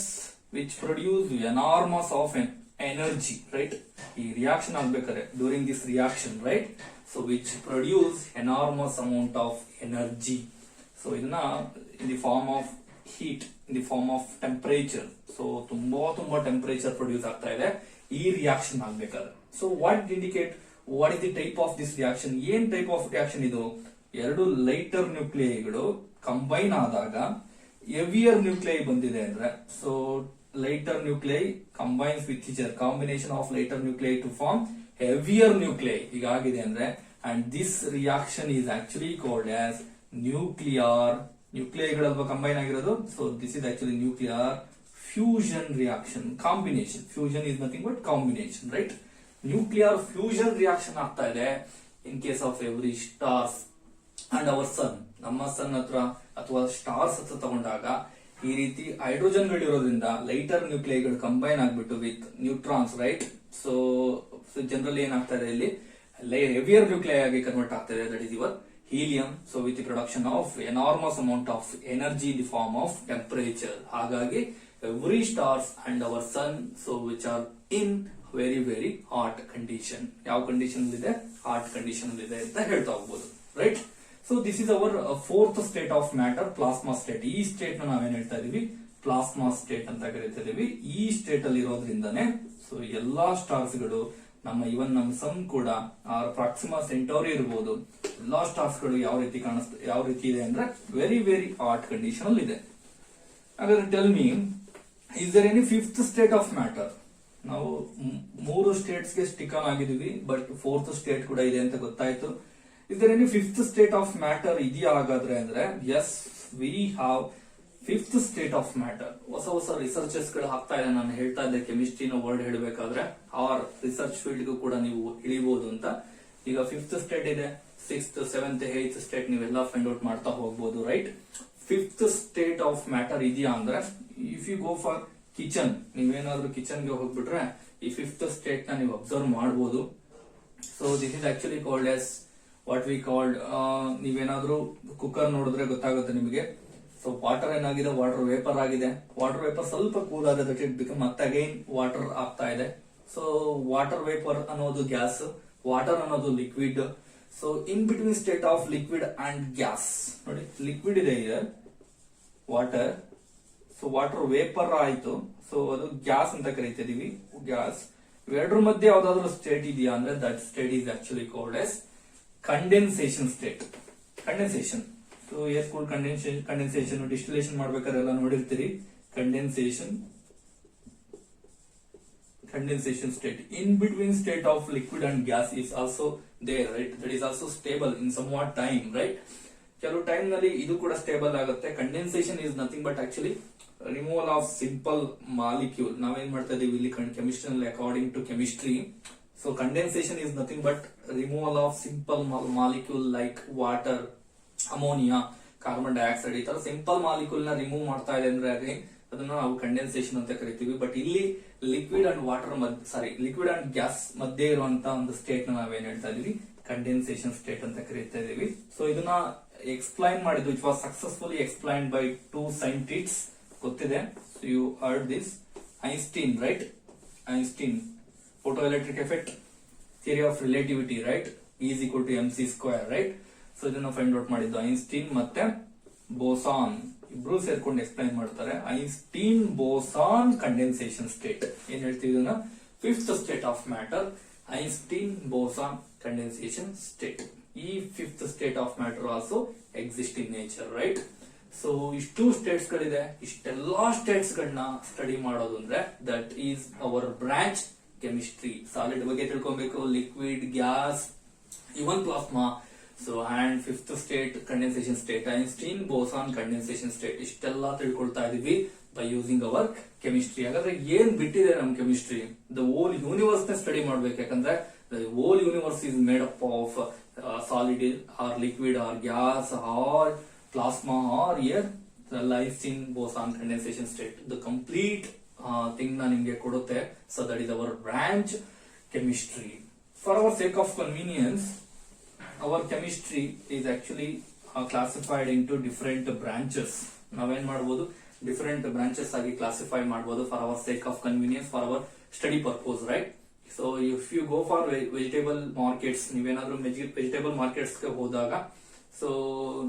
which produce enormous of an energy, right? ಈ ರಿಯಾಕ್ಷನ್ ಆಗ್ಬೇಕಾದ್ರೆ during this reaction, right? So which produce enormous amount of energy. So ಇದನ್ನ in the form of heat, in the form of temperature. So ತುಂಬಾ ಟೆಂಪರೇಚರ್ ಪ್ರೊಡ್ಯೂಸ್ ಆಗ್ತಾ ಇದೆ ಈ ರಿಯಾಕ್ಷನ್ ಆಗ್ಬೇಕಾದ್ರೆ. So what indicate, what is the type of this reaction? ಏನ್ ಟೈಪ್ ಆಫ್ ರಿಯಾಕ್ಷನ್ ಇದು? ಎರಡು ಲೈಟರ್ ನ್ಯೂಕ್ಲಿಯೈಗಳು ಕಂಬೈನ್ ಆದಾಗ ಹೆವಿಯರ್ ನ್ಯೂಕ್ಲಿಯೈ ಬಂದಿದೆ ಅಂದ್ರೆ, ಸೊ lighter nuclei combines with each other, combination of lighter nuclei to form heavier nuclei ಹೀಗಾಗಿದೆ ಅಂದ್ರೆ, and this reaction is actually called as ನ್ಯೂಕ್ಲಿಯೈಗಳಲ್ವಾ ಕಂಬೈನ್ ಆಗಿರೋದು. So this is actually nuclear fusion reaction. Combination, fusion is nothing but combination, right? Nuclear fusion reaction ಆಗ್ತಾ ಇದೆ in case of every stars and our sun. ನಮ್ಮ ಸನ್ ಹತ್ರ ಅಥವಾ ಸ್ಟಾರ್ಸ್ ಹತ್ರ ತಗೊಂಡಾಗ ಈ ರೀತಿ ಹೈಡ್ರೋಜನ್ ಗಳಿರೋದ್ರಿಂದ ಲೈಟರ್ ನ್ಯೂಕ್ಲಿಯೈಗಳು ಕಂಬೈನ್ ಆಗ್ಬಿಟ್ಟು with neutrons, right? So generally ಏನಾಗ್ತಾ ಇದೆ ಇಲ್ಲಿ, ಹೆವಿಯರ್ ನ್ಯೂಕ್ಲಿಯೈ ಆಗಿ ಕನ್ವರ್ಟ್ ಆಗ್ತದೆ, that is your helium. So with the production of enormous amount of energy in the form of temperature. ಹಾಗಾಗಿ every stars and our sun so which are in very very hot condition. ಯಾವ ಕಂಡೀಷನ್ ಇದೆ? ಹಾಟ್ ಕಂಡೀಷನ್ ಇದೆ ಅಂತ ಹೇಳ್ತಾ ಹೋಗ್ಬೋದು, right. So this is our fourth state of matter, plasma state. ಈ ಸ್ಟೇಟ್ ನ ನಾವೇನ್ ಹೇಳ್ತಾ ಇದೀವಿ? ಪ್ಲಾಸ್ಮಾ ಸ್ಟೇಟ್ ಅಂತ ಕರಿತಾ ಇದೀವಿ. ಈ ಸ್ಟೇಟ್ ಅಲ್ಲಿ ಇರೋದ್ರಿಂದಾನೆ ಸೊ ಎಲ್ಲಾ ಸ್ಟಾರ್ಸ್ ಗಳು, ನಮ್ಮ ಇವನ್ ನಮ್ಮ ಸನ್ ಕೂಡ, ಪ್ರಾಕ್ಸಿಮಾ ಸೆಂಟೋರಿ ಇರಬಹುದು, ಎಲ್ಲಾ ಸ್ಟಾರ್ಸ್ ಗಳು ಯಾವ ರೀತಿ ಇದೆ ಅಂದ್ರೆ ವೆರಿ ವೆರಿ ಹಾಟ್ ಕಂಡೀಷನ್ ಅಲ್ಲಿ ಇದೆ. ಹಾಗಾದ್ರೆ tell me, is there any fifth state of matter? ನಾವು 3 ಸ್ಟೇಟ್ಸ್ ಗೆ ಸ್ಟಿಕ್ ಆನ್ ಆಗಿದೀವಿ, ಬಟ್ ಫೋರ್ತ್ ಸ್ಟೇಟ್ ಕೂಡ ಇದೆ ಅಂತ ಗೊತ್ತಾಯ್ತು. Is there any fifth state of matter ಇದೆಯಾ ಹಾಗಾದ್ರೆ ಅಂದ್ರೆ yes, we have fifth state of matter. ಹೊಸ ಹೊಸ ರಿಸರ್ಚಸ್ ಗಳು ಆಗ್ತಾ ಇದೆ. ನಾನು ಹೇಳ್ತಾ ಇದ್ದೆ ಕೆಮಿಸ್ಟ್ರಿನ ವರ್ಡ್ ಹೇಳಬೇಕಾದ್ರೆ ಆರ್ ರಿಸರ್ಚ್ ಫೀಲ್ಡ್ ಗೂ ಕೂಡ ನೀವು ಇಳಿಬಹುದು ಅಂತ. ಈಗ ಫಿಫ್ತ್ ಸ್ಟೇಟ್ ಇದೆ, 6th 7th 8th ಸ್ಟೇಟ್ ನೀವೆಲ್ಲ ಫೈಂಡ್ ಔಟ್ ಮಾಡ್ತಾ ಹೋಗ್ಬೋದು, right. Fifth state of matter ಇದೆಯಾ ಅಂದ್ರೆ, if you go for kitchen, ನೀವೇನಾದ್ರೂ ಕಿಚನ್ ಗೆ ಹೋಗ್ಬಿಟ್ರೆ ಈ ಫಿಫ್ತ್ ಸ್ಟೇಟ್ ನ ನೀವು ಅಬ್ಸರ್ವ್ ಮಾಡಬಹುದು. So this is actually called as what we called, ನೀವೇನಾದ್ರೂ ಕುಕ್ಕರ್ ನೋಡಿದ್ರೆ ಗೊತ್ತಾಗುತ್ತೆ ನಿಮಗೆ. ಸೊ ವಾಟರ್ ಏನಾಗಿದೆ? ವಾಟರ್ ವೇಪರ್ ಆಗಿದೆ. ವಾಟರ್ ವೇಪರ್ ಸ್ವಲ್ಪ ಕೂಲ್ ಆದ ದಟ್ ಇಟ್ ಬಿಕಮ್ ಮತ್ತೆ ಅಗೈನ್ ವಾಟರ್ ಆಗ್ತಾ ಇದೆ. ಸೊ ವಾಟರ್ ವೇಪರ್ ಅನ್ನೋದು ಗ್ಯಾಸ್, ವಾಟರ್ ಅನ್ನೋದು liquid. So in between state of liquid and gas, ನೋಡಿ ಲಿಕ್ವಿಡ್ ಇದೆ ಇದೆ ವಾಟರ್. ಸೊ ವಾಟರ್ ವೇಪರ್ ಆಯ್ತು, ಸೊ ಅದು ಗ್ಯಾಸ್ ಅಂತ ಕರಿತಿದೀವಿ, ಗ್ಯಾಸ್. ಇವೆರಡರ ಮಧ್ಯೆ ಯಾವ್ದಾದ್ರು ಸ್ಟೇಟ್ ಇದೆಯಾ ಅಂದ್ರೆ that state is actually called as condensation state. Condensation, so air cooled condensation, distillation ಮಾಡ್ಬೇಕಾದ್ರೆ ಎಲ್ಲ ನೋಡಿರ್ತೀರಿ. Condensation state. In between state of liquid and gas is also there, right? That is also stable in somewhat time, right? ಕೆಲವು ಟೈಮ್ ನಲ್ಲಿ ಇದು ಕೂಡ ಸ್ಟೇಬಲ್ ಆಗುತ್ತೆ. Condensation is nothing but actually removal of simple molecule. ನಾವೇನ್ ಮಾಡ್ತಾ ಇದೀವಿ ಇಲ್ಲಿ chemistry according to chemistry. So condensation is nothing but removal of simple molecule like water, ammonia, carbon dioxide. ಈ ತರ ಸಿಂಪಲ್ ಮಾಲಿಕ್ಯೂಲ್ ನ ರಿಮೂವ್ ಮಾಡ್ತಾ ಇದೆ ಅಂದ್ರೆ ಅದನ್ನ ನಾವು ಕಂಡೆನ್ಸೇಷನ್ ಅಂತ ಕರಿತೀವಿ. ಬಟ್ ಇಲ್ಲಿ liquid and water liquid and gas ಮಧ್ಯೆ ಇರುವಂತ ಒಂದು ಸ್ಟೇಟ್ ನ ನಾವೇನ್ ಹೇಳ್ತಾ ಇದೀವಿ? ಕಂಡೆನ್ಸೇಷನ್ ಸ್ಟೇಟ್ ಅಂತ ಕರೀತಾ ಇದೀವಿ. ಸೊ ಇದನ್ನ ಎಕ್ಸ್ಪ್ಲೈನ್ ಮಾಡಿದ್ದು, it was successfully explain by 2 scientists. ಗೊತ್ತಿದೆ, so you heard this. Einstein, right? Einstein, photo electric effect, theory of relativity, right? Is equal to mc square, right? So ಇದನ್ನ ಫೈಂಡ್ ಔಟ್ ಮಾಡಿದ್ದು ಐನ್ಸ್ಟೀನ್ ಮತ್ತೆ ಬೋಸಾನ್ ಇಬ್ರು ಸೇರ್ಕೊಂಡು ಎಕ್ಸ್ಪ್ಲೈನ್ ಮಾಡ್ತಾರೆ. ಐನ್ಸ್ಟೀನ್ ಬೋಸಾನ್ ಕಂಡೆನ್ಸೇಷನ್ ಸ್ಟೇಟ್ ಏನ್ ಹೇಳ್ತೀವಿ ಇದನ್ನ? Fifth state of matter, Einstein boson condensation state. ಈ fifth state of matter also exist in nature, right? So ಇಷ್ಟು ಸ್ಟೇಟ್ಸ್ ಗಳಿದೆ. ಇಷ್ಟೆಲ್ಲಾ ಸ್ಟೇಟ್ಸ್ ಗಳನ್ನ ಸ್ಟಡಿ ಮಾಡೋದು ಅಂದ್ರೆ that is our branch chemistry. Solid ಬಗ್ಗೆ ತಿಳ್ಕೊಬೇಕು, liquid, gas, even plasma. So and fifth state condensation state, Einstein boson condensation state. ಇಷ್ಟೆಲ್ಲ ತಿಳ್ಕೊಳ್ತಾ ಇದೀವಿ ಬೈ ಯೂಸಿಂಗ್ ಅವರ್ ಕೆಮಿಸ್ಟ್ರಿ. ಹಾಗಾದ್ರೆ ಏನ್ ಬಿಟ್ಟಿದೆ ನಮ್ ಕೆಮಿಸ್ಟ್ರಿ? ದ ಹೋಲ್ ಯೂನಿವರ್ಸ್ ನ ಸ್ಟಡಿ ಮಾಡ್ಬೇಕು. ಯಾಕಂದ್ರೆ the whole universe is made up of solid or liquid or gas or plasma or air. Einstein boson condensation state the complete thing ನ ನಿಮ್ಗೆ ಕೊಡುತ್ತೆ. So that is our branch chemistry. For our sake of convenience, our chemistry is actually classified into different branches. ನಾವೇನ್ ಮಾಡಬಹುದು? ಡಿಫರೆಂಟ್ ಬ್ರಾಂಚಸ್ ಆಗಿ ಕ್ಲಾಸಿಫೈ ಮಾಡಬಹುದು for our sake of convenience, for our study purpose, right? So if you go for vegetable markets, ನೀವೇನಾದ್ರೂ ವೆಜಿಟೇಬಲ್ ಮಾರ್ಕೆಟ್ಸ್ ಗೆ ಹೋದಾಗ ಸೊ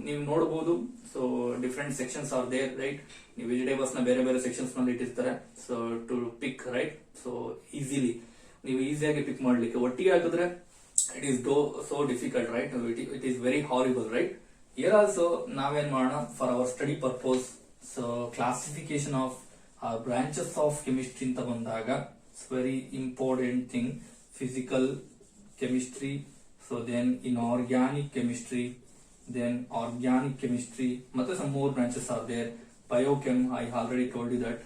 ನೀವು ನೋಡಬಹುದು. So different sections are there, right? ನೀವು ವೆಜಿಟೇಬಲ್ಸ್ ನ ಬೇರೆ ಬೇರೆ ಸೆಕ್ಷನ್ಸ್ ನಲ್ಲಿ ಇಟ್ಟಿರ್ತಾರೆ. So to pick, right? So easily ನೀವು ಈಸಿಯಾಗಿ ಪಿಕ್ ಮಾಡ್ಲಿಕ್ಕೆ. ಒಟ್ಟಿಗೆ ಹಾಕಿದ್ರೆ it is so difficult, right? It is very horrible, right? Here also ನಾವೇನ್ ಮಾಡೋಣ for our study purpose. So classification of branches of chemistry ಅಂತ ಬಂದಾಗ it's very important thing. Physical chemistry, so then inorganic chemistry, then organic chemistry, ಮತ್ತೆ some more branches are there. Biochem, I already told you that.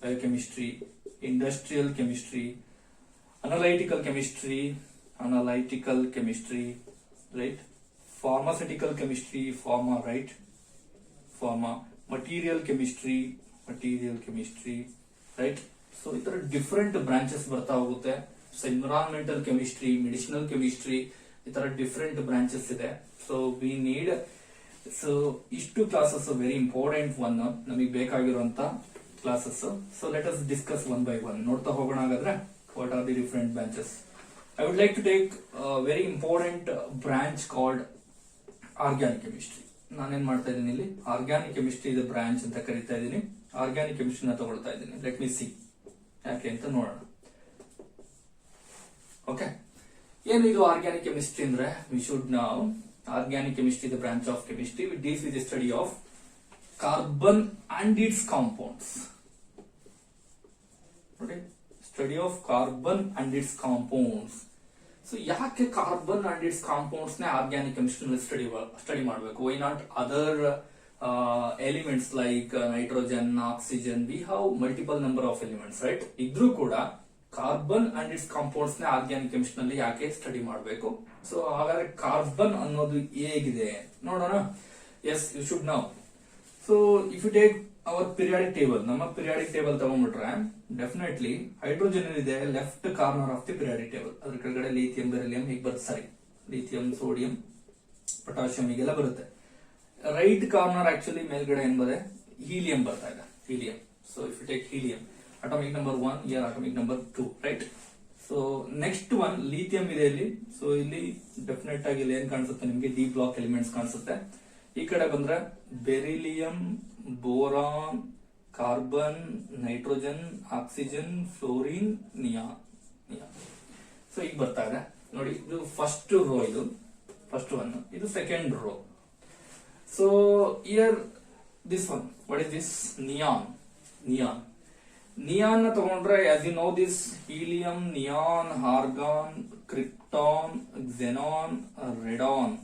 Biochemistry, industrial chemistry, analytical chemistry, right? Pharmaceutical chemistry, pharma, right? Pharma. Material chemistry, right? So ಇದರ ಡಿಫರೆಂಟ್ ಬ್ರಾಂಚಸ್ ಬರ್ತಾ ಹೋಗುತ್ತೆ. ಎನ್ವಿರಾನ್ಮೆಂಟಲ್ ಕೆಮಿಸ್ಟ್ರಿ, ಮೆಡಿಸಿನಲ್ ಕೆಮಿಸ್ಟ್ರಿ, ಈ ತರ ಡಿಫರೆಂಟ್ ಬ್ರಾಂಚಸ್ ಇದೆ. ಸೊ ವಿ ನೀಡ್, ಸೊ ಇಷ್ಟು ಕ್ಲಾಸಸ್ ವೆರಿ ಇಂಪಾರ್ಟೆಂಟ್ ಒನ್, ನಮಗೆ ಬೇಕಾಗಿರುವಂತ classes. So let us discuss one by one, ನೋಡ್ತಾ ಹೋಗೋಣ. ಹಾಗಾದ್ರೆ what are the different branches? I would like to take very important branch called organic chemistry. ನಾನೇನ್ ಮಾಡ್ತಾ ಇದ್ದೀನಿ ಇಲ್ಲಿ, ಆರ್ಗ್ಯಾನಿಕ್ ಕೆಮಿಸ್ಟ್ರಿ ಇದೆ ಬ್ರಾಂಚ್ ಅಂತ ಕರಿತಾ ಇದ್ದೀನಿ. ಆರ್ಗ್ಯಾನಿಕ್ ಕೆಮಿಸ್ಟ್ರಿನ ತಗೊಳ್ತಾ ಇದ್ದೀನಿ. ಲೆಟ್ ಮಿ ಸಿ ಯಾಕೆ ಅಂತ ನೋಡೋಣ. ಓಕೆ, ಏನು ಇದು ಆರ್ಗ್ಯಾನಿಕ್ ಕೆಮಿಸ್ಟ್ರಿ ಅಂದ್ರೆ? ವಿ ಶುಡ್ ನಾವ್ organic chemistry the branch of chemistry which deals with the study of carbon and its compounds. ನೋಡಿ, study of carbon and its compounds. So ಯಾಕೆ ಕಾರ್ಬನ್ ಅಂಡ್ ಇಟ್ಸ್ ಕಾಂಪೌಂಡ್ಸ್ ನೇ ಆರ್ಗ್ಯಾನಿಕ್ ಕೆಮಿಸ್ಟ್ರಿ ಸ್ಟಡಿ ಮಾಡಬೇಕು? Why not other elements like nitrogen, oxygen? We have multiple number of elements, right? ಇದ್ರೂ ಕೂಡ ಕಾರ್ಬನ್ ಅಂಡ್ ಇಟ್ಸ್ ಕಾಂಪೌಂಡ್ಸ್ ನೇ ಆರ್ಗ್ಯಾನಿಕ್ ಕೆಮಿಸ್ಟ್ರಿ ನಲ್ಲಿ ಯಾಕೆ ಸ್ಟಡಿ ಮಾಡಬೇಕು? ಸೊ ಹಾಗಾದ್ರೆ ಕಾರ್ಬನ್ ಅನ್ನೋದು ಹೇಗಿದೆ ನೋಡೋಣ. Yes, you should now. So if you take our periodic table, ನಮ್ಮ ಪಿರಿಯಾಡಿಕ್ ಟೇಬಲ್ ತಗೊಂಡ್ಬಿಟ್ರೆ ಡೆಫಿನೆಟ್ಲಿ ಹೈಡ್ರೋಜನ್ ಇದೆ left corner of the periodic table. ಅದ್ರ ಕೆಳಗಡೆ ಲಿಥಿಯಂ, ಬೆರಿಲಿಯಂ ಹೀಗೆ ಬರುತ್ತೆ. ಸಾರಿ, ಲಿಥಿಯಂ, ಸೋಡಿಯಂ, ಪೊಟಾಷಿಯಂ ಹೀಗೆಲ್ಲ ಬರುತ್ತೆ. ರೈಟ್ ಕಾರ್ನರ್ ಆಕ್ಚುಲಿ ಮೇಲ್ಗಡೆ ಏನ್ ಬರುತ್ತೆ? ಹೀಲಿಯಂ ಬರ್ತಾ ಇದೆ, helium. So if you take helium, atomic number 1, here atomic number 2, right? So next one lithium ಇದೆ ಇಲ್ಲಿ. ಸೊ ಇಲ್ಲಿ ಡೆಫಿನೆಟ್ ಆಗಿ ಇಲ್ಲಿ ಏನ್ ಕಾಣಿಸುತ್ತೆ ನಿಮ್ಗೆ? ಡಿ ಬ್ಲಾಕ್ ಎಲಿಮೆಂಟ್ಸ್ ಕಾಣಿಸುತ್ತೆ. ಈ ಕಡೆ ಬಂದ್ರೆ beryllium, boron, carbon, nitrogen, oxygen, fluorine, neon. So ಈಗ ಬರ್ತಾ ಇದೆ ನೋಡಿ, ಇದು ಫಸ್ಟ್ ರೋ, ಇದು ಫಸ್ಟ್ ಒನ್, ಇದು second row. So here this one, what is this? Neon. Neon ತಗೊಂಡ್ರೆ, as you know this, helium, neon, argon, krypton, xenon, radon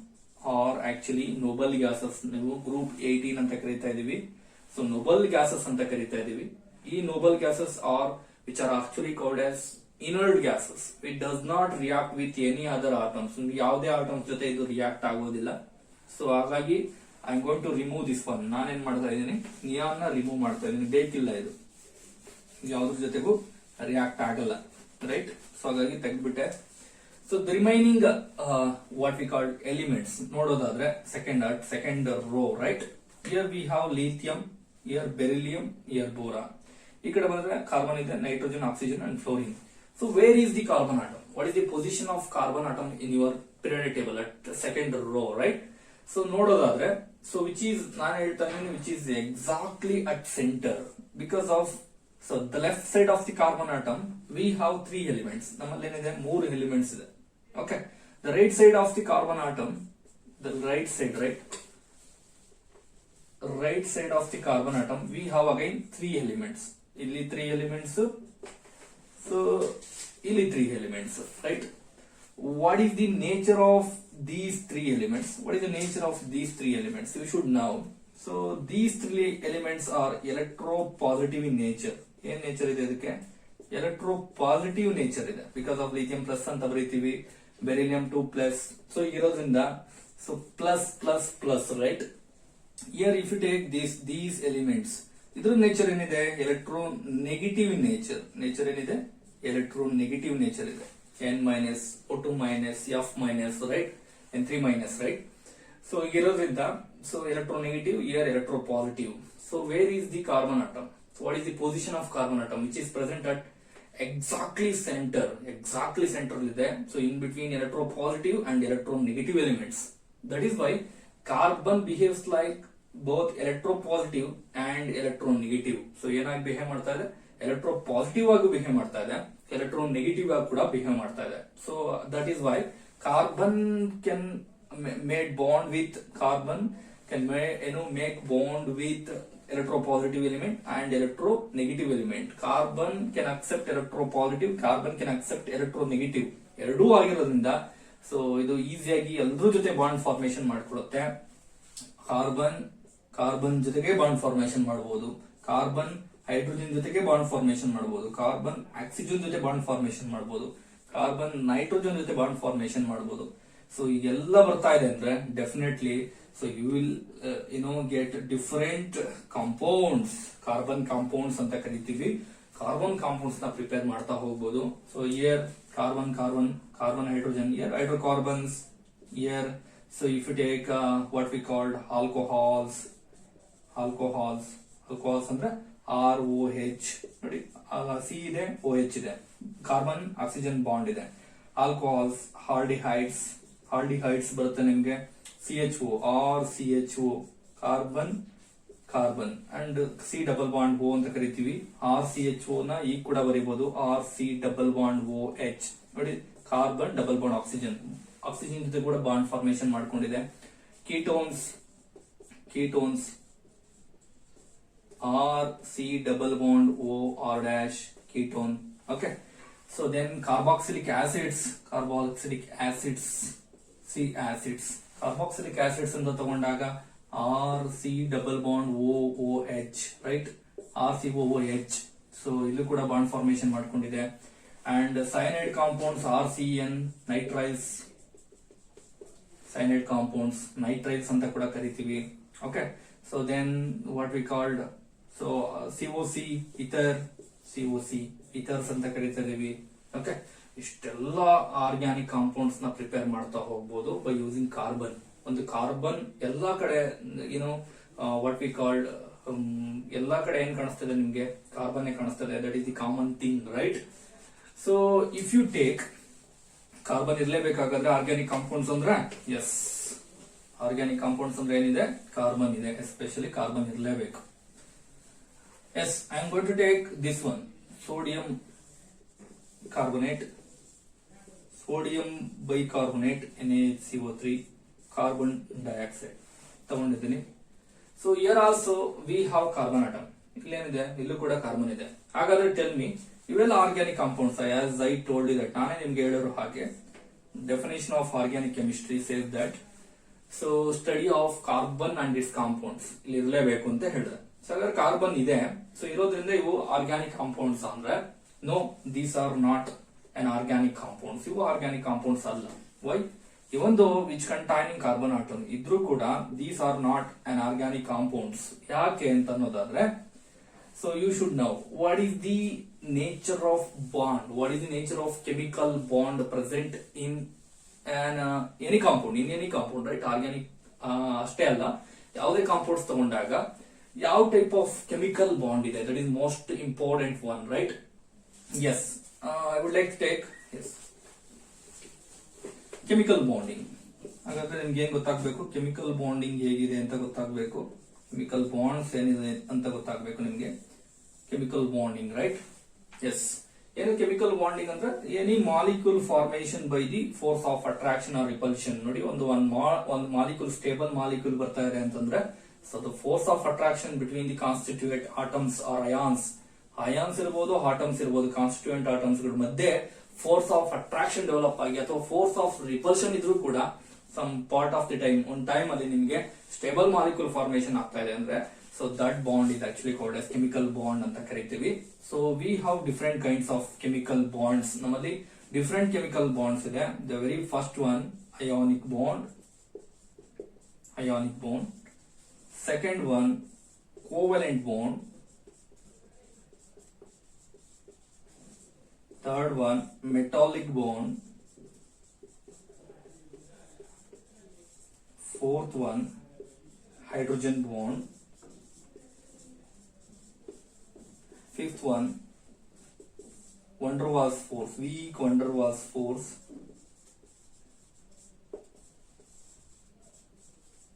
are actually noble gases. ನೀವು ಗ್ರೂಪ್ 18 ಅಂತ ಕರೀತಾ ಇದೀವಿ. ಸೊ ನೋಬಲ್ ಗ್ಯಾಸಸ್ ಅಂತ ಕರೀತಾ ಇದೀವಿ. ಈ noble gases are which are actually called as inert gases. It does not react with any other atoms. ಯಾವುದೇ ಆಟಮ್ಸ್ ಜೊತೆ ಇದು ರಿಯಾಕ್ಟ್ ಆಗೋದಿಲ್ಲ. ಸೊ ಹಾಗಾಗಿ I am going to remove this one. ನಾನೇನ್ ಮಾಡ್ತಾ ಇದ್ದೀನಿ, ನಿಯಾನ್ ನ ರಿಮೂವ್ ಮಾಡ್ತಾ ಇದ್ದೀನಿ. ಬೇಕಿಲ್ಲ, ಇದು ಯಾವ್ದ್ರ ಜೊತೆಗೂ ರಿಯಾಕ್ಟ್ ಆಗಲ್ಲ, ರೈಟ್? ಸೊ ಹಾಗಾಗಿ ತೆಗೆದ್ಬಿಟ್ಟೆ. So the remaining what we called elements ನೋಡೋದಾದ್ರೆ second row, right? Here we have lithium, here beryllium, here boron. ಈ ಕಡೆ ಬಂದ್ರೆ ಕಾರ್ಬನ್ ಇದೆ, nitrogen, oxygen and fluorine. So where is the carbon atom? What is the position of carbon atom in your periodic table at second row, right? So ನೋಡೋದಾದ್ರೆ, ಸೊ ವಿಚ್ ಈಸ್, ನಾನು ಹೇಳ್ತಾ ಇದ್ದೀನಿ, which is exactly at centre. Because of, so the left side of the carbon atom we have 3 elements. ನಮ್ಮಲ್ಲಿ ಏನಿದೆ? 3 ಎಲಿಮೆಂಟ್ಸ್ ಇದೆ. Okay, the right side of the carbon atom, the right side, right side of the carbon atom we have again 3 elements. ಇಲ್ಲಿ 3 ಎಲಿಮೆಂಟ್ಸ್, ಸೊ ಇಲ್ಲಿ 3 elements, right? What is the nature of these 3 elements? What is the nature of these 3 elements? You should know. So these 3 elements are electropositive in nature. ಏನ್ ನೇಚರ್ ಇದೆ ಇದಕ್ಕೆ? ಎಲೆಕ್ಟ್ರೋಪಾಸಿಟಿವ್ ನೇಚರ್ ಇದೆ. ಬಿಕಾಸ್ ಆಫ್ ಲಿಥಿಯಂ ಪ್ಲಸ್ ಅಂತ ಬರೀತೀವಿ, ಬೆರಿಲಿಯಂ 2+. ಸೊ ಇರೋದ್ರಿಂದ, so plus plus plus, right? Here if you take these elements, ಇದ್ರ ನೇಚರ್ ಏನಿದೆ? Electronegative nature. ನೇಚರ್ ಏನಿದೆ? ಎಲೆಕ್ಟ್ರೋ ನೆಗೆಟಿವ್ ನೇಚರ್ ಇದೆ. N-, O2-, F-, right? N3-, right? So ಇರೋದ್ರಿಂದ, so electronegative, here electropositive. So where is the carbon atom? So what is the position of carbon atom which is present at exactly center? Exactly center ಇದೆ. So in between electropositive and electronegative elements. That is why carbon behaves like both electropositive and electronegative. So ಏನಾಗಿ ಬಿಹೇವ್ ಮಾಡ್ತಾ ಇದೆ? ಎಲೆಕ್ಟ್ರೋಪಾಸಿಟಿವ್ ಆಗಿ ಬಿಹೇವ್ ಮಾಡ್ತಾ ಇದೆ, ಎಲೆಕ್ಟ್ರೋನೆಗೆಟಿವ್ ಆಗಿ ಕೂಡ ಬಿಹೇವ್ ಮಾಡ್ತಾ ಇದೆ. So that is why carbon can made bond with carbon, can make bond with electropositive element and electronegative element. Carbon can accept electropositive, carbon can accept electronegative. ಎರಡೂ ಆಗಿರೋದ್ರಿಂದ ಸೊ ಇದು ಈಸಿಯಾಗಿ ಎಲ್ಲರ ಜೊತೆ ಬಾಂಡ್ ಫಾರ್ಮೇಶನ್ ಮಾಡ್ಕೊಳುತ್ತೆ. ಕಾರ್ಬನ್ ಜೊತೆಗೆ ಬಾಂಡ್ ಫಾರ್ಮೇಶನ್ ಮಾಡಬಹುದು, ಕಾರ್ಬನ್ ಹೈಡ್ರೋಜನ್ ಜೊತೆಗೆ ಬಾಂಡ್ ಫಾರ್ಮೇಶನ್ ಮಾಡಬಹುದು, ಕಾರ್ಬನ್ ಆಕ್ಸಿಜನ್ ಜೊತೆ ಬಾಂಡ್ ಫಾರ್ಮೇಶನ್ ಮಾಡಬಹುದು, ಕಾರ್ಬನ್ ನೈಟ್ರೋಜನ್ ಜೊತೆ ಬಾಂಡ್ ಫಾರ್ಮೇಶನ್ ಮಾಡಬಹುದು. ಸೊ ಈಗೆಲ್ಲ ಬರ್ತಾ ಇದೆ ಅಂದ್ರೆ definitely, so you will get different compounds, carbon compounds ಅಂತ ಕರಿತೀವಿ. ಕಾರ್ಬನ್ ಕಾಂಪೌಂಡ್ಸ್ ನ ಪ್ರಿಪೇರ್ ಮಾಡ್ತಾ ಹೋಗ್ಬೋದು. So here carbon, hydrogen. Here hydrocarbons. Here, so if you take what we called alcohols ಅಂದ್ರೆ ROH ನೋಡಿ, C ಇದೆ, OH ಇದೆ, ಕಾರ್ಬನ್ ಆಕ್ಸಿಜನ್ ಬಾಂಡ್ ಇದೆ. ಆಲ್ಕೋಹಾಲ್ಸ್, ಹಾಲ್ಡಿಹೈಡ್ಸ್ ಬರುತ್ತೆ ನಿಮ್ಗೆ, CHO or CHO, carbon and C double bond O ಅಂತ ಕರಿತೀವಿ. RCHO ನ ಈ ಕೂಡ ಬರೀಬಹುದು, RC ಡಬಲ್ ಬಾಂಡ್ OH ನೋಡಿ, ಕಾರ್ಬನ್ ಡಬಲ್ ಬಾಂಡ್ ಆಕ್ಸಿಜನ್ ಜೊತೆ ಕೂಡ ಬಾಂಡ್ ಫಾರ್ಮೇಶನ್ ಮಾಡ್ಕೊಂಡಿದೆ. Ketones RC double bond O R dash ketone. Okay, so then carboxylic acids, C acids, carboxylic acids ಅಂತ ತಗೊಂಡಾಗ RC double bond OOH, right, RCOOH. So ಇಲ್ಲೂ ಕೂಡ ಬಾಂಡ್ ಫಾರ್ಮೇಶನ್ ಮಾಡ್ಕೊಂಡಿದೆ. And cyanide compounds RCN, cyanide compounds nitriles ಅಂತ ಕೂಡ ಕರಿತೀವಿ. Okay, so then what we called, so COC, ethers ಅಂತ ಕರಿತಾ ಇದೀವಿ. ಓಕೆ, ಇಷ್ಟೆಲ್ಲ ಆರ್ಗ್ಯಾನಿಕ್ ಕಾಂಪೌಂಡ್ಸ್ ನ ಪ್ರಿಪೇರ್ ಮಾಡ್ತಾ ಹೋಗ್ಬೋದು ಬೈ ಯೂಸಿಂಗ್ ಕಾರ್ಬನ್. ಒಂದು ಕಾರ್ಬನ್ ಎಲ್ಲಾ ಕಡೆ ವಾಟ್ ವಿ ಕಾಲ್ಡ್, ಎಲ್ಲಾ ಕಡೆ ಏನ್ ಕಾಣಿಸ್ತದೆ ನಿಮ್ಗೆ, ಕಾರ್ಬನ್ ಕಾಣಿಸ್ತದೆ. That is the common thing, right? So if you take carbon ಇರ್ಲೇಬೇಕಾದ್ರೆ ಆರ್ಗ್ಯಾನಿಕ್ ಕಾಂಪೌಂಡ್ಸ್ ಅಂದ್ರೆ, ಎಸ್, ಆರ್ಗ್ಯಾನಿಕ್ ಕಾಂಪೌಂಡ್ಸ್ ಅಂದ್ರೆ ಏನಿದೆ, ಕಾರ್ಬನ್ ಇದೆ, ಎಸ್ಪೆಷಲಿ ಕಾರ್ಬನ್ ಇರ್ಲೇಬೇಕು. Yes, I am going to take this one, sodium carbonate, sodium bicarbonate, NaCO3, carbon dioxide ತಗೊಂಡಿದ್ದೀನಿ. So here also we have carbon atom. ಇಲ್ಲೇನಿದೆ, ಇಲ್ಲೂ ಕೂಡ ಕಾರ್ಬನ್ ಇದೆ. ಹಾಗಾದ್ರೆ ಟೆಲ್ ಮಿ, ಇವೆಲ್ಲ organic compounds? As I told you that, ನಾನೇ ನಿಮ್ಗೆ ಹೇಳಿರೋ ಹಾಗೆ definition of organic chemistry says that, so study of carbon and its compounds ಇಲ್ಲಿ ಇರಲೇಬೇಕು ಅಂತ ಹೇಳಿದ್ರೆ. ಸೊ ಹಾಗಾದ್ರೆ ಕಾರ್ಬನ್ ಇದೆ, ಸೊ ಇರೋದ್ರಿಂದ ಇವು ಆರ್ಗ್ಯಾನಿಕ್ ಕಾಂಪೌಂಡ್ಸ್ ಅಂದ್ರೆ, no, these are not an organic compounds. ಇವು ಆರ್ಗ್ಯಾನಿಕ್ ಕಾಂಪೌಂಡ್ಸ್ ಅಲ್ಲ. Why? even though which containing carbon atom ಇದ್ರೂ ಕೂಡ these are not an organic compounds. ಯಾಕೆ ಅಂತ ಅನ್ನೋದಾದ್ರೆ, so you should know what is the nature of bond, what is the nature of chemical bond present in an any compound, right? Organic ಅಷ್ಟೇ ಅಲ್ಲ, ಯಾವುದೇ ಕಾಂಪೌಂಡ್ಸ್ ತಗೊಂಡಾಗ ಯಾವ ಟೈಪ್ ಆಫ್ ಕೆಮಿಕಲ್ ಬಾಂಡ್ ಇದೆ, that is most important one, right? Yes, I would like to take, yes, chemical bonding. ಹಾಗಾದ್ರೆ ನಿಮ್ಗೆ ಏನ್ ಗೊತ್ತಾಗ್ಬೇಕು, ಕೆಮಿಕಲ್ ಬಾಂಡಿಂಗ್ ಹೇಗಿದೆ ಅಂತ ಗೊತ್ತಾಗ್ಬೇಕು, ಕೆಮಿಕಲ್ ಬಾಂಡ್ಸ್ ಏನಿದೆ ಅಂತ ಗೊತ್ತಾಗ್ಬೇಕು ನಿಮ್ಗೆ. Chemical bonding, right? ಎಸ್, ಏನು ಕೆಮಿಕಲ್ ಬಾಂಡಿಂಗ್ ಅಂದ್ರೆ, any molecule formation by the force of attraction or repulsion. ನೋಡಿ, ಒಂದು ಮಾಲಿಕ್ಯೂಲ್, ಸ್ಟೇಬಲ್ ಮಾಲಿಕ್ಯೂಲ್ ಬರ್ತಾ ಇದೆ ಅಂತಂದ್ರೆ, so the force of attraction between the constituent atoms or ions ಇರಬಹುದು, ಆಟಮ್ಸ್ ಇರಬಹುದು, ಕಾನ್ಸ್ಟಿಟ್ಯೂಯೆಂಟ್ ಆಟಮ್ಸ್ ಗಳ ಮಧ್ಯೆ ಫೋರ್ಸ್ ಆಫ್ ಅಟ್ರಾಕ್ಷನ್ ಡೆವಲಪ್ ಆಗಿ ಅಥವಾ ಫೋರ್ಸ್ ಆಫ್ ರಿಪಲ್ಷನ್ ಇದ್ರೂ ಕೂಡ some part of the time, ಒಂದು ಟೈಮ್ ಅಲ್ಲಿ ನಿಮ್ಗೆ ಸ್ಟೇಬಲ್ ಮಾಲಿಕ್ಯೂಲ್ ಫಾರ್ಮೇಶನ್ ಆಗ್ತಾ ಇದೆ ಅಂದ್ರೆ, so that bond is actually called as chemical bond ಅಂತ ಕರಿತೀವಿ. So we have different kinds of chemical bonds. ನಮ್ಮಲ್ಲಿ ಡಿಫರೆಂಟ್ ಕೆಮಿಕಲ್ ಬಾಂಡ್ಸ್ ಇದೆ. The very first one, ionic bond. Second one, covalent bond. Third one, metallic bond. Fourth one, hydrogen bond. Fifth one, van der Waals force, weak van der Waals force.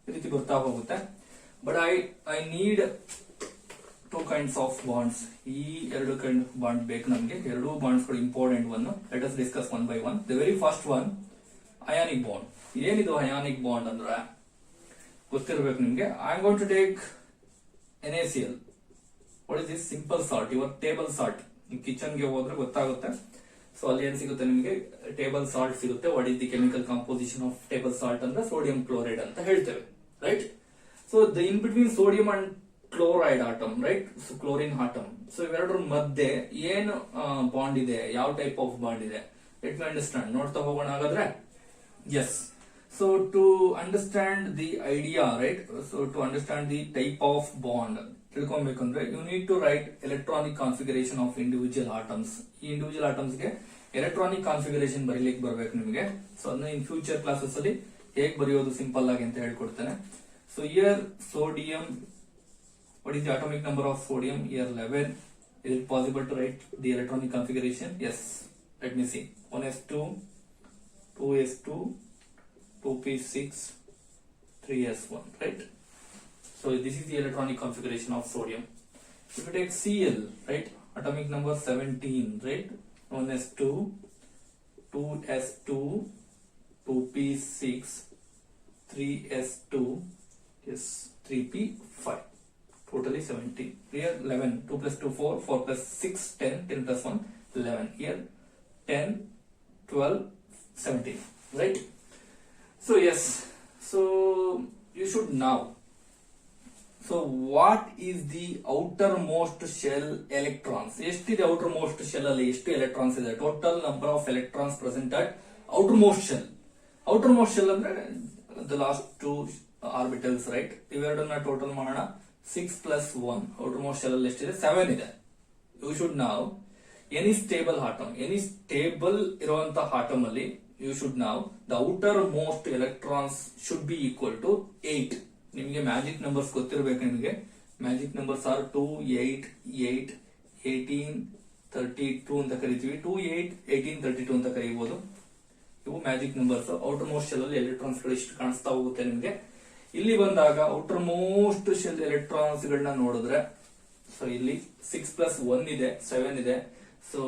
ಈ ರೀತಿ ಬರ್ತಾ ಹೋಗುತ್ತೆ. But I need two kinds of bonds. ಈ ಎರಡು ಕೈಂಡ್ ಬಾಂಡ್ ಬೇಕು ನಮಗೆ. ಎರಡು ಬಾಂಡ್ಸ್ ಗಳು important one. Let us discuss one by one. The very first one, ionic bond. ಏನಿದು ಅಯಾನಿಕ್ ಬಾಂಡ್ ಅಂದ್ರೆ ಗೊತ್ತಿರಬೇಕು ನಿಮ್ಗೆ. I am going to take NaCl. What is this? Simple salt, your table salt. ನೀವು ಕಿಚನ್ ಗೆ ಹೋದ್ರೆ ಗೊತ್ತಾಗುತ್ತೆ. ಸೊ ಅಲ್ಲಿ ಏನ್ ಸಿಗುತ್ತೆ ನಿಮಗೆ? ಟೇಬಲ್ ಸಾಲ್ಟ್ ಸಿಗುತ್ತೆ. What is the chemical composition of table salt ಅಂದ್ರೆ ಸೋಡಿಯಂ ಕ್ಲೋರೈಡ್ ಅಂತ ಹೇಳ್ತೇವೆ, right? So the in between sodium and chloride atom, right? So chlorine atom. So ಇವೆರಡರ ಮಧ್ಯೆ ಏನು ಬಾಂಡ್ ಇದೆ, ಯಾವ ಟೈಪ್ ಆಫ್ ಬಾಂಡ್ ಇದೆ, ಲೆಟ್ ಮಿ ಅಂಡರ್ಸ್ಟ್ಯಾಂಡ್. ನೋಡ್ತಾ ಹೋಗೋಣ ಹಾಗಾದ್ರೆ. Yes, so to understand the idea, right? So to understand the type of bond ತಿಳ್ಕೊಬೇಕಂದ್ರೆ, you need to write electronic configuration of individual atoms. ಈ ಇಂಡಿವಿಜುವಲ್ ಆಟಮ್ಸ್ ಗೆ ಎಲೆಕ್ಟ್ರಾನಿಕ್ ಕಾನ್ಫಿಗರೇಷನ್ ಬರೀಲಿಕ್ಕೆ ಬರ್ಬೇಕು ನಿಮಗೆ. ಸೊ ಅದನ್ನ ಇನ್ ಫ್ಯೂಚರ್ ಕ್ಲಾಸಸ್ ಅಲ್ಲಿ ಹೇಗೆ ಬರೆಯೋದು ಸಿಂಪಲ್ ಆಗಿ ಅಂತ ಹೇಳ್ಕೊಡ್ತೇನೆ. So here sodium, what is the atomic number of sodium? Here 11. Is it possible to write the electronic configuration? Yes. Let me see. 1s2, 2s2, 2p6, 3s1, right? So this is the electronic configuration of sodium. If you take Cl, right, atomic number 17, right, 1s2, 2s2, 2p6, 3s2, yes, 3p5, totally 17. Here 11, 2 plus 2 4, 4 plus 6 10, 10 plus 1 11. Here 10, 12, 17, right? So yes, so you should now. So what is the outermost shell electrons? ಎಷ್ಟಿದೆ outermost shell ಅಲ್ಲಿ ಎಷ್ಟು electrons ಇದೆ? Total number of electrons present at outermost shell. Outermost shell ಅಂದ್ರೆ the last two orbitals, right? ಇವೆರಡನ್ನ ಟೋಟಲ್ ಮಾಡೋಣ. 6 plus 1 outermost shell ಅಲ್ಲಿ ಎಷ್ಟಿದೆ? 7 ಇದೆ. You should now any stable atom, any stable ಇರುವಂತ atom ಅಲ್ಲಿ you should now the outermost electrons should be equal to 8. ನಿಮಗೆ ಮ್ಯಾಜಿಕ್ ನಂಬರ್ಸ್ ಗೊತ್ತಿರಬೇಕು. ನಿಮಗೆ ಮ್ಯಾಜಿಕ್ ನಂಬರ್ಸ್ ಆರ್ 2, 8, 8, 18, 32 ಅಂತ ಕರಿತೀವಿ. 2, 8, 18, 32 ಅಂತ ಕರೀಬಹುದು. ಇವು magic numbers. Outer most shell ಅಲ್ಲಿ ಎಲೆಕ್ಟ್ರಾನ್ಸ್ ಗಳು ಇಷ್ಟು ಕಾಣಿಸ್ತಾ ಹೋಗುತ್ತೆ ನಿಮಗೆ. ಇಲ್ಲಿ ಬಂದಾಗ ಔಟರ್ ಮೋಸ್ಟ್ ಶೆಲ್ ಎಲೆಕ್ಟ್ರಾನ್ಸ್ ಗಳನ್ನ ನೋಡಿದ್ರೆ, ಸೊ ಇಲ್ಲಿ 6 plus 1 ಇದೆ, 7 ಇದೆ. ಸೊ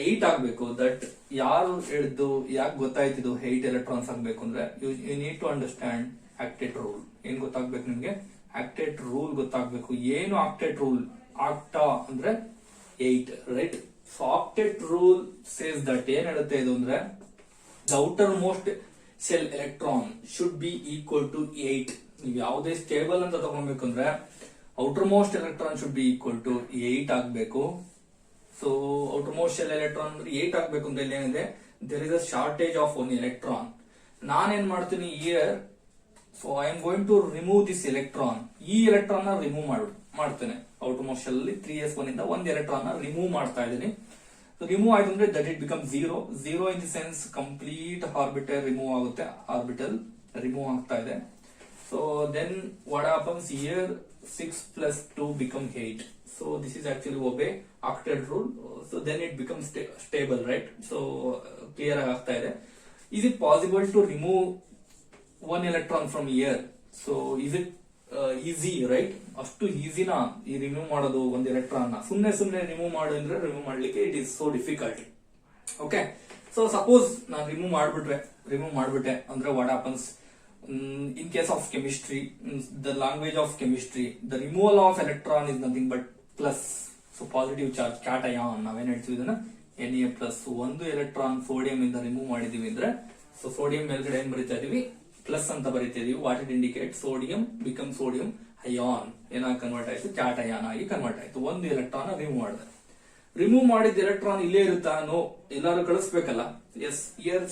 8 ಆಗ್ಬೇಕು. ದಟ್ ಯಾರು ಹೇಳಿದ್ದು, ಯಾಕೆ ಗೊತ್ತಾಯ್ತಿದ್ದು 8 ಎಲೆಕ್ಟ್ರಾನ್ಸ್ ಆಗ್ಬೇಕು ಅಂದ್ರೆ you need to understand octet rule. ಏನ್ ಗೊತ್ತಾಗ್ಬೇಕು ನಿಮ್ಗೆ? ಆಕ್ಟೇಟ್ ರೂಲ್ ಗೊತ್ತಾಗ್ಬೇಕು. ಏನು ಆಕ್ಟೇಟ್ ರೂಲ್? ಆಕ್ಟಾ ಅಂದ್ರೆ 8, right? So octet rule says that ಏನ್ ಹೇಳುತ್ತೆ ಇದು ಅಂದ್ರೆ the outermost shell electron should be equal to 8. ನೀವು ಯಾವುದೇ ಸ್ಟೇಬಲ್ ಅಂತ ತಗೊಳ್ಬೇಕು ಅಂದ್ರೆ outermost electron should be equal to 8 ಆಗ್ಬೇಕು. So outermost shell electron ಅಂದ್ರೆ 8 ಆಗ್ಬೇಕು ಅಂದ್ರೆ ಇಲ್ಲಿ ಏನಿದೆ, there is a shortage of 1 electron. ನಾನೇನ್ ಮಾಡ್ತೀನಿ here, so I am going to remove this electron. ಈ ಎಲೆಕ್ಟ್ರಾನ್ ನ ರಿಮೂವ್ ಮಾಡ್ತೇನೆ. ಔಟರ್ ಮೋಸ್ಟ್ ಶೆಲ್ ಅಲ್ಲಿ 3s1 ಇಂದ 1 ಎಲೆಕ್ಟ್ರಾನ್ ನ ರಿಮೂವ್ ಮಾಡ್ತಾ ಇದ್ದೀನಿ. ರಿಮೂವ್ ಆಯ್ತು ಅಂದ್ರೆ that it become 0. 0 in the sense complete orbital remove ಆಗುತ್ತೆ. ಆರ್ಬಿಟಲ್ ರಿಮೂವ್ ಆಗ್ತಾ ಇದೆ. So then what happens here, 6 plus 2 become 8. So this is actually obey octet rule. So then it becomes stable, right? So clear ಆಗ್ತಾ ಇದೆ. Is it possible to remove one electron from here? So is it easy, right? ಅಷ್ಟು ಈಸಿನಾ ಈ ರಿಮೂವ್ ಮಾಡೋದು ಒಂದು ಎಲೆಕ್ಟ್ರಾನ್ ನ? ಸುಮ್ನೆ ರಿಮೂವ್ ಮಾಡು ಅಂದ್ರೆ ರಿಮೂವ್ ಮಾಡ್ಲಿಕ್ಕೆ it is so difficult. Okay, so suppose ನಾನು ರಿಮೂವ್ ಮಾಡ್ಬಿಟ್ಟೆ ಅಂದ್ರೆ what happens in case of chemistry, the language of chemistry, the removal of electron is nothing but plus. So positive charge cation ನಾವೇನ್ ಹೇಳ್ತೀವಿ ಇದನ್ನ Na ಪ್ಲಸ್. ಒಂದು ಎಲೆಕ್ಟ್ರಾನ್ ಸೋಡಿಯಂ ಇಂದ ರಿಮೂವ್ ಮಾಡಿದೀವಿ ಅಂದ್ರೆ, ಸೊ ಸೋಡಿಯಂ ಮೇಲ್ಗಡೆ ಏನ್ ಬರಿತಾ ಇದೀವಿ? ಪ್ಲಸ್ ಅಂತ ಬರಿತಾ ಇದೀವಿ. What it indicate? Sodium become sodium ion ಏನಾಗಿ ಕನ್ವರ್ಟ್ ಆಯ್ತು? ಕ್ಯಾಟಯಾನ್ ಆಗಿ ಕನ್ವರ್ಟ್ ಆಯ್ತು. ಒಂದು ಎಲೆಕ್ಟ್ರಾನ್ ರಿಮೂವ್ ಮಾಡಿದೆ. ರಿಮೂವ್ ಮಾಡಿದ ಎಲೆಕ್ಟ್ರಾನ್ ಇಲ್ಲೇ ಇರುತ್ತಾ? ನೋ, ಎಲ್ಲಾರು ಕಳಿಸ್ಬೇಕಲ್ಲ. ಎಸ್, ಇಯರ್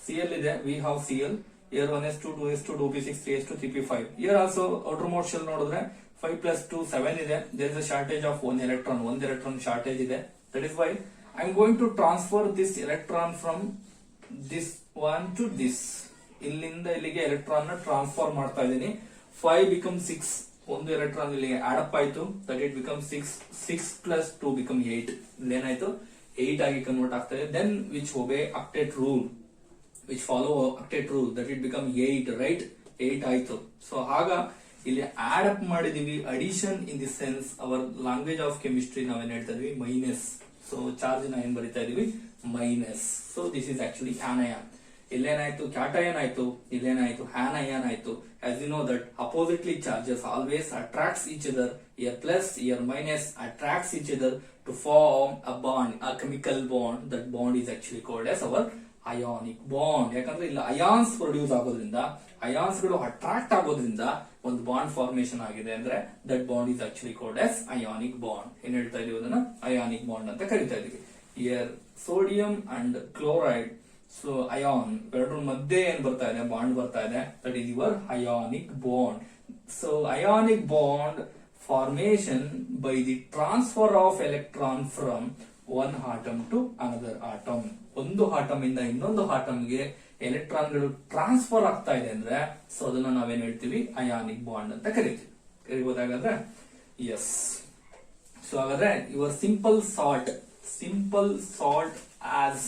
Cl ಇದೆ. We have Cl. Here 1s2, 2s2, 2p6, 3s2, 3p5. Here also outermost shell ನೋಡಿದ್ರೆ 5 plus 2 7 ಇದೆ. There is a shortage of 1 electron. 1 electron shortage ಇದೆ. That is why I am going to transfer this electron from this one to this. ಇಲ್ಲಿಂದ ಇಲ್ಲಿಗೆ ಎಲೆಕ್ಟ್ರಾನ್ ನ ಟ್ರಾನ್ಸ್ಫರ್ ಮಾಡ್ತಾ ಇದ್ದೀನಿ. 5 becomes 6. ಒಂದು ಎಲೆಕ್ಟ್ರಾನ್ ಇಲ್ಲಿಗೆ ಆಡ್ ಅಪ್ ಆಯ್ತು. That it becomes 6. 6 plus 2 become 8. ಇಲ್ಲೇನಾಯ್ತು? 8 ಆಗಿ ಕನ್ವರ್ಟ್ ಆಗ್ತಾ ಇದೆ. Then which obey octet rule, which follow octet rule, that it become 8, right? 8 ಆಯ್ತು. ಸೊ ಆಗ ಇಲ್ಲಿ ಆಡ್ ಅಪ್ ಮಾಡಿದೀವಿ. Addition in the sense hour language of chemistry ನಾವೇನ್ ಹೇಳ್ತಾ ಇದೀವಿ? ಮೈನಸ್. ಸೊ ಚಾರ್ಜ್ ನ ಏನ್ ಬರಿತಾ ಇದೀವಿ? Minus. So this is actually anion. ಇಲ್ಲೇನಾಯ್ತು? ಕ್ಯಾಟಯಾನ್ ಆಯ್ತು. ಇಲ್ಲೇನಾಯ್ತು? ಆನಯಾನ್ ಆಯ್ತು. As you know that oppositely charges always attracts each other. Here plus, here minus attracts each other to form a bond, a chemical bond. That bond is actually called as our ionic bond. ಯಾಕಂದ್ರೆ ಇಲ್ಲಿ ಅಯಾನ್ಸ್ ಪ್ರೊಡ್ಯೂಸ್ ಆಗೋದ್ರಿಂದ, ಅಯಾನ್ಸ್ ಗಳು ಅಟ್ರಾಕ್ಟ್ ಆಗೋದ್ರಿಂದ ಒಂದು ಬಾಂಡ್ ಫಾರ್ಮೇಶನ್ ಆಗಿದೆ ಅಂದ್ರೆ that bond is actually called as ionic bond. ಏನ್ ಹೇಳ್ತಾ ಇದೀವಿ? ಅದನ್ನ ಅಯಾನಿಕ್ ಬಾಂಡ್ ಅಂತ ಕರಿತಾ ಇದೀವಿ. Here sodium and chloride, so ion ಎರಡರ ಮಧ್ಯೆ ಏನ್ ಬರ್ತಾ ಇದೆ? ಬಾಂಡ್ ಬರ್ತಾ ಇದೆ. That is your ionic bond. So ionic bond formation by the transfer of electron from one atom to another atom. ಒಂದು ಆಟಮ್ ಇಂದ ಇನ್ನೊಂದು ಆಟಮ್ಗೆ ಎಲೆಕ್ಟ್ರಾನ್ಗಳು ಟ್ರಾನ್ಸ್ಫರ್ ಆಗ್ತಾ ಇದೆ ಅಂದ್ರೆ ಸೊ ಅದನ್ನ ನಾವೇನ್ ಹೇಳ್ತೀವಿ ಅಯಾನಿಕ್ ಬಾಂಡ್ ಅಂತ ಕರಿತೀವಿ. ಕರಿಬಹುದಾಗಾದ್ರೆ ಎಸ್. ಸೊ ಹಾಗಾದ್ರೆ your simple salt as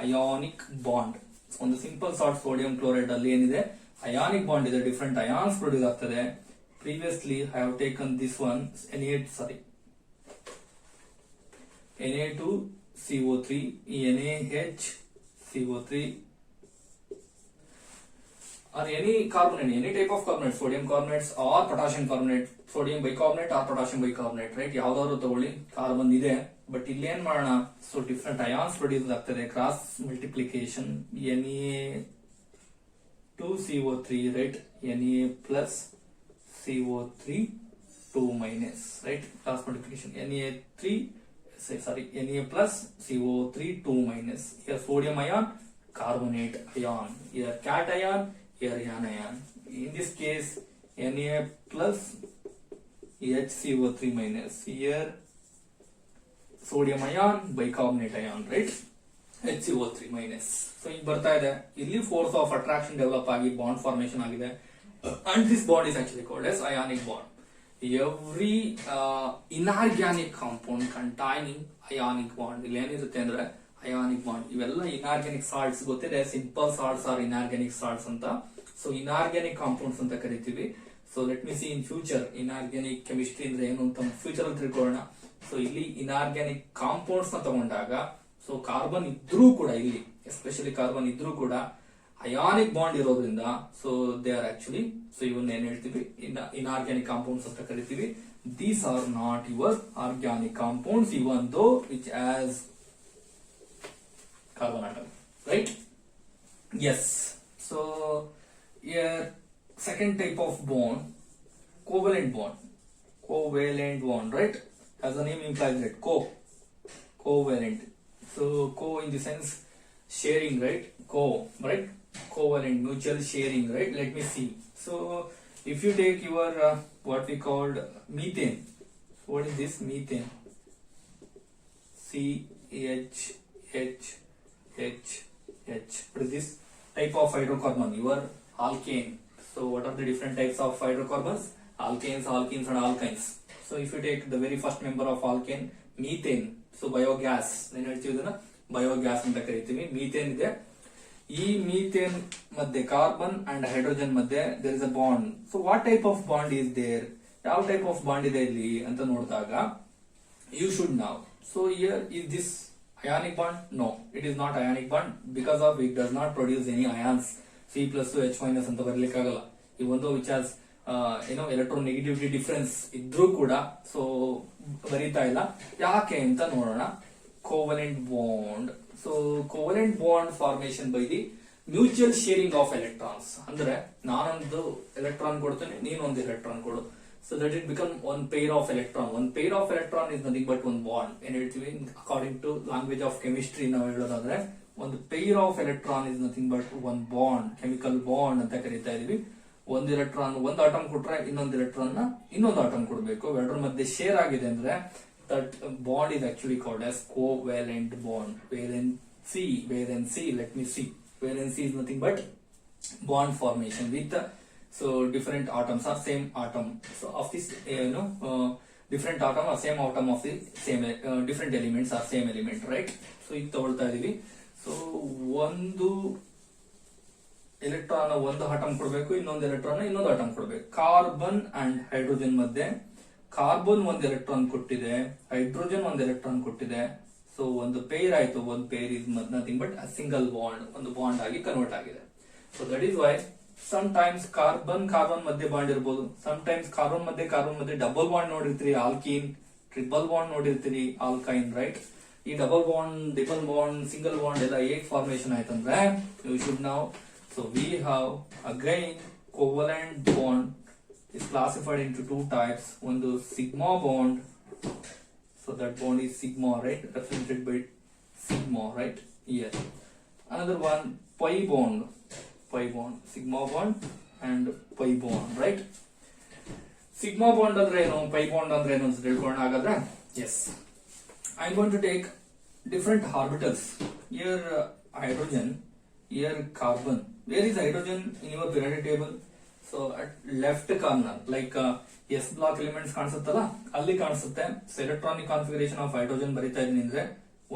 ionic bond. ಒಂದು ಸಿಂಪಲ್ ಸಾಲ್ಟ್ ಸೋಡಿಯಂ ಕ್ಲೋರೈಡ್ ಅಲ್ಲಿ ಏನಿದೆ ಅಯಾನಿಕ್ ಬಾಂಡ್ ಇದೆ, ಡಿಫರೆಂಟ್ ಅಯಾನ್ಸ್ ಪ್ರೊಡ್ಯೂಸ್ ಆಗ್ತದೆ. Previously I have taken this one Na2CO3 NaHCO3 or any carbonate, any type of carbonate, sodium carbonates or potassium carbonate, sodium bicarbonate or potassium bicarbonate, right? ಯಾವ್ದಾದ್ರು ತಗೊಳ್ಳಿ, ಕಾರ್ಬನ್ ಇದೆ, ಬಟ್ ಇಲ್ಲಿ ಏನ್ ಮಾಡೋಣ, ಸೊ ಡಿಫರೆಂಟ್ ಅಯಾನ್ಸ್ ಪ್ರೊಡ್ಯೂಸ್ ಆಗ್ತದೆ, cross multiplication Na2CO3, right? Na plus CO3 2 minus, right? Cross multiplication Na plus CO3 2 minus. Here sodium ion, carbonate ion. Here cation, here anion. In this case, Na plus HCO3 minus. Here sodium ion, bicarbonate ion, right? HCO3 minus. So ಈಗ ಬರ್ತಾ ಇದೆ, ಇಲ್ಲಿ ಫೋರ್ಸ್ ಆಫ್ ಅಟ್ರಾಕ್ಷನ್ ಡೆವಲಪ್ ಆಗಿ ಬಾಂಡ್ ಫಾರ್ಮೇಶನ್ ಆಗಿದೆ. And this bond is actually called as ionic bond. Every inorganic compound containing ionic bond. ಇಲ್ಲಿ ಏನಿರುತ್ತೆ ಅಂದ್ರೆ ionic bond. ಇವೆಲ್ಲ inorganic salts ಗೊತ್ತಿದೆ, simple salts are inorganic salts ಅಂತ. So inorganic compounds ಅಂತ ಕರಿತೀವಿ. So let me see in future inorganic chemistry ಅಂದ್ರೆ ಏನು ಅಂತ ಫ್ಯೂಚರ್ ಅಲ್ಲಿ ತಿಳ್ಕೊಳ್ಳೋಣ. ಸೊ ಇಲ್ಲಿ inorganic compounds ನ ತಗೊಂಡಾಗ ಸೊ ಕಾರ್ಬನ್ ಇದ್ರೂ ಕೂಡ, ಇಲ್ಲಿ ಎಸ್ಪೆಷಲಿ ಕಾರ್ಬನ್ ಇದ್ರೂ ಕೂಡ ಅಯಾನಿಕ್ ಬಾಂಡ್ ಇರೋದ್ರಿಂದ so they are actually, so ಇವನ್ನ ಏನ್ ಹೇಳ್ತೀವಿ ಇನ್ಆರ್ಗ್ಯಾನಿಕ್ ಕಾಂಪೌಂಡ್ಸ್ ಅಂತ ಕರಿತೀವಿ. These are not your organic compounds even though which has carbon atom, right? Yes. So second type of bond, covalent bond, right? As the name implies, that covalent. So co in the sense sharing, right? Right? Covalent, mutual sharing, right? Let me see. So if you take your what we called methane, what is this methane? CHHH. What is this type of hydrocarbon? Your alkane. So what are the different types of hydrocarbons? Alkanes, alkenes and alkynes. So if you take the very first member of alkane, methane, so biogas, ಏನು ಹೇಳ್ತೀವಿ ಇದನ್ನ ಬಯೋಗ್ಯಾಸ್ ಅಂತ ಕರಿತೀವಿ. ಮೀಥೇನ್ ಇದೆ, ಈ ಮೀಥೇನ್ ಮಧ್ಯೆ ಕಾರ್ಬನ್ ಅಂಡ್ ಹೈಡ್ರೋಜನ್ ಮಧ್ಯೆ there is a bond. So what type of bond is there, ಯಾವ ಟೈಪ್ ಆಫ್ ಬಾಂಡ್ ಇದೆ ಇಲ್ಲಿ ಅಂತ ನೋಡಿದಾಗ you should know. So here is this ionic bond? No, it is not ionic bond, because of it does not produce any ions. C plus H minus ಅಂತ ಬರ್ಲಿಕ್ಕಾಗಲ್ಲ. ಈ ಒಂದು ವಿಚ್ ಆಸ್ ಎಲೆಕ್ಟ್ರೋನೆಗೆಟಿವಿಟಿ ಡಿಫರೆನ್ಸ್ ಇದ್ರೂ ಕೂಡ ಸೊ ಬರೀತಾ ಇಲ್ಲ. ಯಾಕೆ ಅಂತ ನೋಡೋಣ. Covalent bond. So covalent bond formation by the mutual sharing of electrons. ಅಂದ್ರೆ ನಾನೊಂದು ಎಲೆಕ್ಟ್ರಾನ್ ಕೊಡ್ತೇನೆ, ನೀನೊಂದು ಎಲೆಕ್ಟ್ರಾನ್ ಕೊಡು. So that it become one pair of electron. One pair of electron is nothing but one bond. ಏನ್ ಹೇಳ್ತೀವಿ according to language of chemistry ನಾವು ಹೇಳೋದಾದ್ರೆ ಒಂದು pair of electron is nothing but one bond, chemical bond ಅಂತ ಕರೀತಾ ಇದೀವಿ. ಒಂದು ಎಲೆಕ್ಟ್ರಾನ್ ಒಂದು ಆಟಮ್ ಕೊಟ್ರೆ ಇನ್ನೊಂದು ಎಲೆಕ್ಟ್ರಾನ್ ನ ಇನ್ನೊಂದು ಆಟಮ್ ಕೊಡಬೇಕು. ಎರಡರ ಮಧ್ಯೆ ಶೇರ್ ಆಗಿದೆ ಅಂದ್ರೆ that bond is actually called as covalent bond. Valency, let me see. Valency is nothing but bond formation with so different atoms or same atom. So of this different atom or same atom of the same different elements or same element, right? So ಇದು ತಗೊಳ್ತಾ ಇದೀವಿ. ಸೊ ಒಂದು ಎಲೆಕ್ಟ್ರಾನ್ ಒಂದು ಆಟಮ್ ಕೊಡಬೇಕು, ಇನ್ನೊಂದು ಎಲೆಕ್ಟ್ರಾನ್ ಇನ್ನೊಂದು ಆಟಮ್ ಕೊಡಬೇಕು. ಕಾರ್ಬನ್ ಅಂಡ್ ಹೈಡ್ರೋಜನ್ ಮಧ್ಯೆ ಕಾರ್ಬನ್ ಒಂದು ಎಲೆಕ್ಟ್ರಾನ್ ಕೊಟ್ಟಿದೆ, ಹೈಡ್ರೋಜನ್ ಒಂದು ಎಲೆಕ್ಟ್ರಾನ್ ಕೊಟ್ಟಿದೆ. ಸೊ ಒಂದು ಪೇರ್ ಆಯ್ತು. ಒಂದು pair is nothing but a single bond, ಒಂದು ಬಾಂಡ್ ಆಗಿ ಕನ್ವರ್ಟ್ ಆಗಿದೆ. So that is why sometimes carbon ಮಧ್ಯೆ ಬಾಂಡ್ ಇರಬಹುದು, ಸಮ್ ಟೈಮ್ಸ್ ಕಾರ್ಬನ್ ಮಧ್ಯೆ ಡಬಲ್ ಬಾಂಡ್ ನೋಡಿರ್ತೀರಿ, ಆಲ್ಕೀನ್. ಟ್ರಿಪಲ್ ಬಾಂಡ್ ನೋಡಿರ್ತೀರಿ, ಆಲ್ಕೈನ್, ರೈಟ್? ಈ double bond, triple bond, single bond ಎಲ್ಲ ಹೇಗ್ ಫಾರ್ಮೇಶನ್ ಆಯ್ತಂದ್ರೆ you should know. So we have again covalent bond is classified into two types. One the sigma bond, so that bond is sigma, right? Represented by sigma, right? Here. Another one pi bond, sigma bond and pi bond, right? Sigma bond andre eno, pi bond andre eno ಅಂತ ತಿಳ್ಕೊಳ್ಳೋಣ ಹಾಗಾದ್ರೆ. Yes. I'm going to take different orbitals. Here hydrogen, here carbon. Where is hydrogen in your periodic table? So at left corner, like S block elements ಕಾಣಿಸುತ್ತಲ್ಲ ಅಲ್ಲಿ ಕಾಣಿಸುತ್ತೆ. So electronic configuration of hydrogen ಬರಿತಾ ಇದೀನಿ ಅಂದ್ರೆ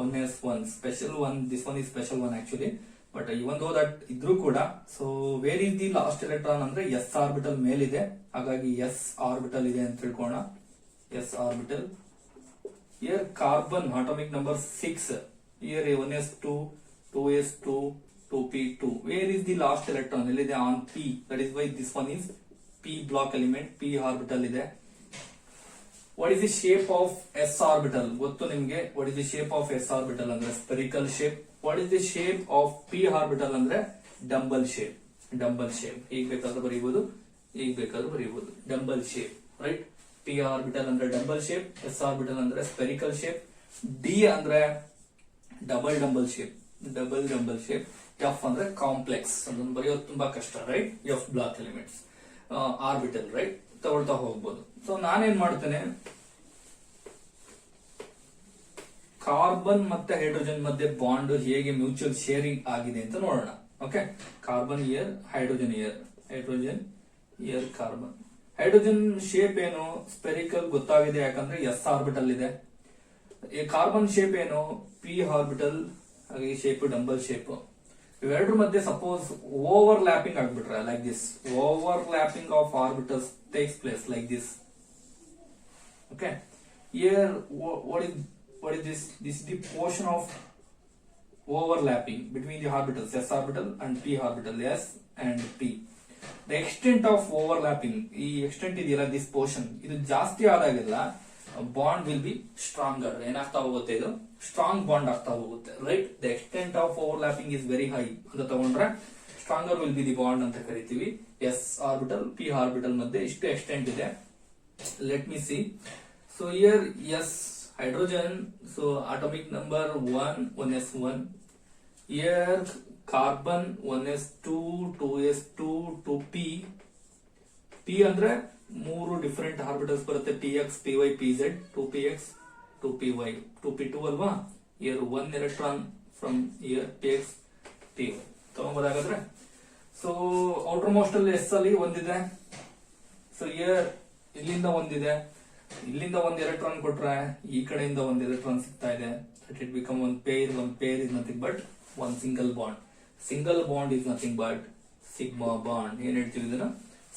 1s1 special one. This one is special one actually. But even though that ಇದ್ರೂ ಕೂಡ, so where is the last electron ಅಂದ್ರೆ s orbital ಮೇಲಿದೆ, ಹಾಗಾಗಿ s orbital ಇದೆ ಅಂತ ತಿಳ್ಕೋಣ. s orbital. Here carbon atomic number 6. Here 1s2, 2s2, 2p2. Where is the last electron? Illide on p. That is why this one is p block element, p orbital ಇದೆ. What is the shape of s orbital? ಗೊತ್ತು ನಿಮಗೆ. What is the shape of s orbital ಅಂದ್ರೆ spherical shape. What is the shape of p orbital ಅಂದ್ರೆ dumbbell shape. Dumbbell shape. ಹೀಗೆ ಬೇಕಾದ್ರೂ ಬರೀಬಹುದು, ಹೀಗೆ ಬೇಕಾದ್ರೂ ಬರೀಬಹುದು. Dumbbell shape, right? p orbital ಅಂದ್ರೆ dumbbell shape, s orbital ಅಂದ್ರೆ spherical shape, d ಅಂದ್ರೆ double dumbbell shape, double dumbbell shape, f ಅಂದ್ರೆ complex. ಅದನ್ನು ಬರೆಯೋದು ತುಂಬಾ ಕಷ್ಟ, right? f block elements, orbital, right? ತಗೊಳ್ತಾ ಹೋಗ್ಬೋದು. ಸೊ ನಾನೇನ್ ಮಾಡ್ತೇನೆ, ಕಾರ್ಬನ್ ಮತ್ತೆ ಹೈಡ್ರೋಜನ್ ಮಧ್ಯೆ ಬಾಂಡ್ ಹೇಗೆ ಮ್ಯೂಚುವಲ್ ಶೇರಿಂಗ್ ಆಗಿದೆ ಅಂತ ನೋಡೋಣ. Okay, carbon year, hydrogen year, hydrogen year, carbon. Hydrogen shape ಏನು? ಸ್ಪೆರಿಕಲ್ ಗೊತ್ತಾಗಿದೆ, ಯಾಕಂದ್ರೆ ಎಸ್ ಆರ್ಬಿಟಲ್ ಇದೆ. ಕಾರ್ಬನ್ ಶೇಪ್ ಏನು? ಪಿ ಆರ್ಬಿಟಲ್, ಹಾಗೆ ಶೇಪ್ ಡಂಬಲ್ ಶೇಪ್. ಇವೆರಡರ ಮಧ್ಯೆ ಸಪೋಸ್ ಓವರ್ ಲ್ಯಾಪಿಂಗ್ ಆಗ್ಬಿಟ್ರೆ, like this, over lapping of orbitals takes place like this. Okay, here what is this? This is the portion of overlapping between the orbitals, s orbital and p orbital, s and p. The extent of overlapping, ಈ extent ಇದೆಯಲ್ಲ, this portion, ಇದು ಜಾಸ್ತಿ ಆದಾಗೆಲ್ಲ bond will be stronger. ಏನಾಗ್ತಾ ಹೋಗುತ್ತೆ? ಇದು ಸ್ಟ್ರಾಂಗ್ ಬಾಂಡ್ ಆಗ್ತಾ ಹೋಗುತ್ತೆ, right? The extent of overlapping is very high ಅಂತ ತಗೊಂಡ್ರೆ stronger will be the bond ಅಂತ ಕರಿತೀವಿ. s orbital, p orbital ಮಧ್ಯೆ ಇಷ್ಟು extent ಇದೆ. Let me see. So here s hydrogen, so atomic number 1, 1s1. Here carbon 1s2, 2s2, 2p. p ಅಂದ್ರೆ ಮೂರು ಡಿಫರೆಂಟ್ ಆರ್ಬಿಟಲ್ಸ್ ಬರುತ್ತೆ, px, py, pz, 2px, 2py, 2p2 ಅಲ್ವಾ? here 1 electron from here, px, py ತಗೊಂಬೋದಾಗಾದ್ರೆ. ಸೊ ಔಟರ್ ಮೋಸ್ಟ್ ಅಲ್ಲಿ ಎಸ್ ಅಲ್ಲಿ ಒಂದಿದೆ. ಸೊ here ಇಲ್ಲಿಂದ ಒಂದಿದೆ, ಇಲ್ಲಿಂದ ಒಂದು ಎಲೆಕ್ಟ್ರಾನ್ ಕೊಟ್ರೆ ಈ ಕಡೆಯಿಂದ ಒಂದು ಎಲೆಕ್ಟ್ರಾನ್ ಸಿಗ್ತಾ ಇದೆ. It become one pair. One pair is nothing but one single bond. Single bond is nothing but sigma bond. ಏನ್ ಹೇಳ್ತೀವಿ ಇದನ್ನ?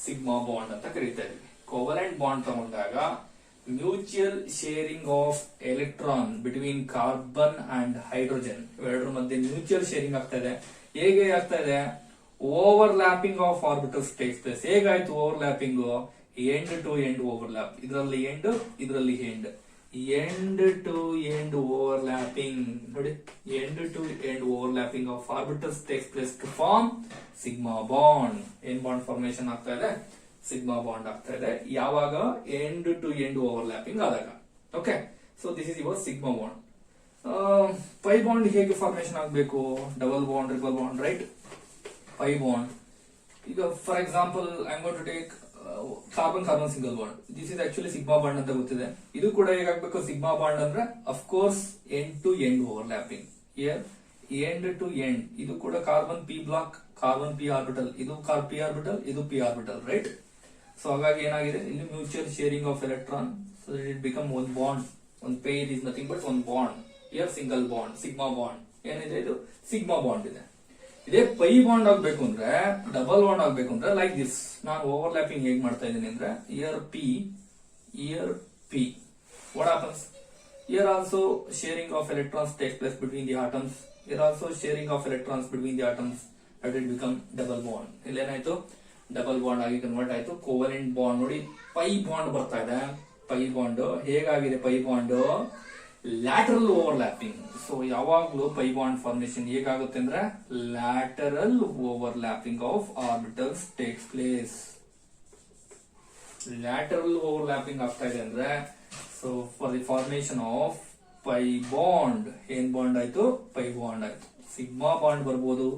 ಸಿಗ್ಮಾ ಬಾಂಡ್ ಅಂತ ಕರೀತಾ ಇದೀವಿ. ಕೋವಲೆಂಟ್ ಬಾಂಡ್ ತಗೊಂಡಾಗ mutual sharing of electron between carbon and hydrogen, ಇವೆರಡರ ಮಧ್ಯೆ ಮ್ಯೂಚುವಲ್ ಶೇರಿಂಗ್ ಆಗ್ತಾ ಇದೆ. ಹೇಗೆ ಆಗ್ತಾ ಇದೆ? Overlapping of orbitals takes place. ಹೇಗಾಯ್ತು overlapping? End to end overlap. ಇದರಲ್ಲಿ ಎಂಡ್, ಇದರಲ್ಲಿ end. End to end overlapping ನೋಡಿ, end to end overlapping of orbitals takes place to form sigma bond. ಏನ್ ಬಾಂಡ್ ಫಾರ್ಮೇಶನ್ ಆಗ್ತಾ ಇದೆ? ಸಿಗ್ಮಾ ಬಾಂಡ್ ಆಗ್ತಾ ಇದೆ. ಯಾವಾಗ? ಎಂಡ್ ಟು ಎಂಡ್ ಓವರ್ಲ್ಯಾಪಿಂಗ್ ಆದಾಗ. Okay, so this is your sigma bond. Pi bond ಹೇಗೆ ಫಾರ್ಮೇಶನ್ ಆಗಬೇಕು? Double bond, triple bond, right? Pi bond. ಈಗ for example I am going to take carbon carbon single bond. This is actually sigma bond ಅಂತ ಗೊತ್ತಿದೆ. ಇದು ಕೂಡ ಹೇಗಾಗಬೇಕು? ಸಿಗ್ಮಾ ಬಾಂಡ್ ಅಂದ್ರೆ of course end to end overlapping. Here end to end. ಇದು ಕೂಡ carbon p block, carbon p orbital, ಇದು ಪಿ ಆರ್ಬಿಟಲ್, ಇದು ಪಿ ಆರ್ಬಿಟಲ್, ರೈಟ್? ಸೊ ಹಾಗಾಗಿ ಏನಾಗಿದೆ ಇಲ್ಲಿ? Mutual sharing of electron. So it become one bond. One pair is nothing but one bond. Here single bond, sigma bond. ಏನಿದೆ? ಇದು ಸಿಗ್ಮಾ ಬಾಂಡ್ ಇದೆ. ಇದೇ ಪೈ ಬಾಂಡ್ ಆಗ್ಬೇಕು ಅಂದ್ರೆ, ಡಬಲ್ ಬಾಂಡ್ ಆಗ್ಬೇಕು ಅಂದ್ರೆ ಲೈಕ್ ದಿಸ್. ನಾನು ಓವರ್ಲ್ಯಾಪಿಂಗ್ ಹೇಗ್ ಮಾಡ್ತಾ ಇದ್ದೀನಿ ಅಂದ್ರೆ, here P, here P. What happens? Here also sharing of electrons take place between the atoms. Here also sharing of electrons between the atoms. That it become double bond. ಇಲ್ಲೇನಾಯ್ತು? ಡಬಲ್ ಬಾಂಡ್ ಆಗಿ ಕನ್ವರ್ಟ್ ಆಯ್ತು. ಕೋವಲೆಂಟ್ ಬಾಂಡ್ ನೋಡಿ, ಪೈ ಬಾಂಡ್ ಬರ್ತಾ ಇದೆ. ಪೈ ಬಾಂಡ್ ಹೇಗಾಗಿದೆ? Pi bond lateral overlapping. So ಯಾವಾಗ್ಲೂ ಪೈ ಬಾಂಡ್ ಫಾರ್ಮೇಶನ್ ಹೇಗಾಗುತ್ತೆ ಅಂದ್ರೆ lateral overlapping of orbitals takes place. Lateral overlapping ಆಗ್ತಾ ಇದೆ ಅಂದ್ರೆ, so for the formation of pi bond, ಏನ್ ಬಾಂಡ್ ಆಯ್ತು? ಪೈ ಬಾಂಡ್ ಆಯ್ತು. ಸಿಗ್ಮಾ ಬಾಂಡ್ ಬರ್ಬೋದು,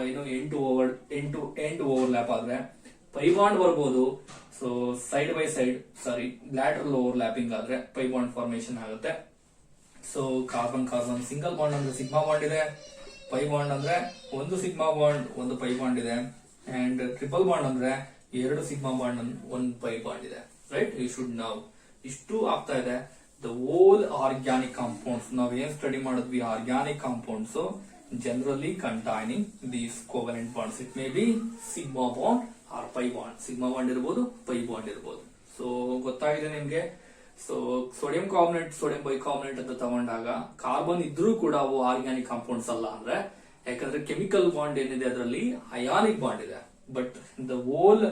ಏನು ಎಂಡ್ ಟು ಎಂಡ್ ಓವರ್ಲ್ಯಾಪ್ ಆದ್ರೆ. ಪೈ ಬಾಂಡ್ ಬರ್ಬೋದು, so side by side, sorry lateral overlapping ಆದ್ರೆ ಪೈ ಬಾಂಡ್ ಫಾರ್ಮೇಶನ್ ಆಗುತ್ತೆ. So carbon carbon single bond ಅಂದ್ರೆ ಸಿಗ್ಮಾ ಬಾಂಡ್ ಇದೆ, ಪೈ ಬಾಂಡ್ ಅಂದ್ರೆ ಒಂದು ಸಿಗ್ಮಾ ಬಾಂಡ್ ಒಂದು ಪೈ ಬಾಂಡ್ ಇದೆ, ಅಂಡ್ ಟ್ರಿಪಲ್ ಬಾಂಡ್ ಅಂದ್ರೆ ಎರಡು ಸಿಗ್ಮಾ ಬಾಂಡ್ ಒಂದು ಪೈ ಬಾಂಡ್ ಇದೆ. ರೈಟ್, ಯು ಶುಡ್ ನೌ ಇಷ್ಟು ಆಗ್ತಾ ಇದೆ. ದ ಹೋಲ್ ಆರ್ಗ್ಯಾನಿಕ್ ಕಾಂಪೌಂಡ್ಸ್ ನಾವ್ ಏನ್ ಸ್ಟಡಿ ಮಾಡಿದ್ವಿ, organic compounds generally containing these covalent bonds. It may be sigma bond or pi bond, sigma bond ಇರಬಹುದು, ಪೈ ಬಾಂಡ್ ಇರಬಹುದು. ಸೊ ಗೊತ್ತಾಗಿದೆ ನಿಮ್ಗೆ. So sodium carbonate, sodium bicarbonate ಅಂತ ತಗೊಂಡಾಗ ಕಾರ್ಬನ್ ಇದ್ರೂ ಕೂಡ ಅವು ಆರ್ಗ್ಯಾನಿಕ್ ಕಾಂಪೌಂಡ್ಸ್ ಅಲ್ಲ. ಅಂದ್ರೆ ಯಾಕಂದ್ರೆ ಕೆಮಿಕಲ್ ಬಾಂಡ್ ಏನಿದೆ ಅದರಲ್ಲಿ ಅಯಾನಿಕ್ ಬಾಂಡ್ ಇದೆ. But the whole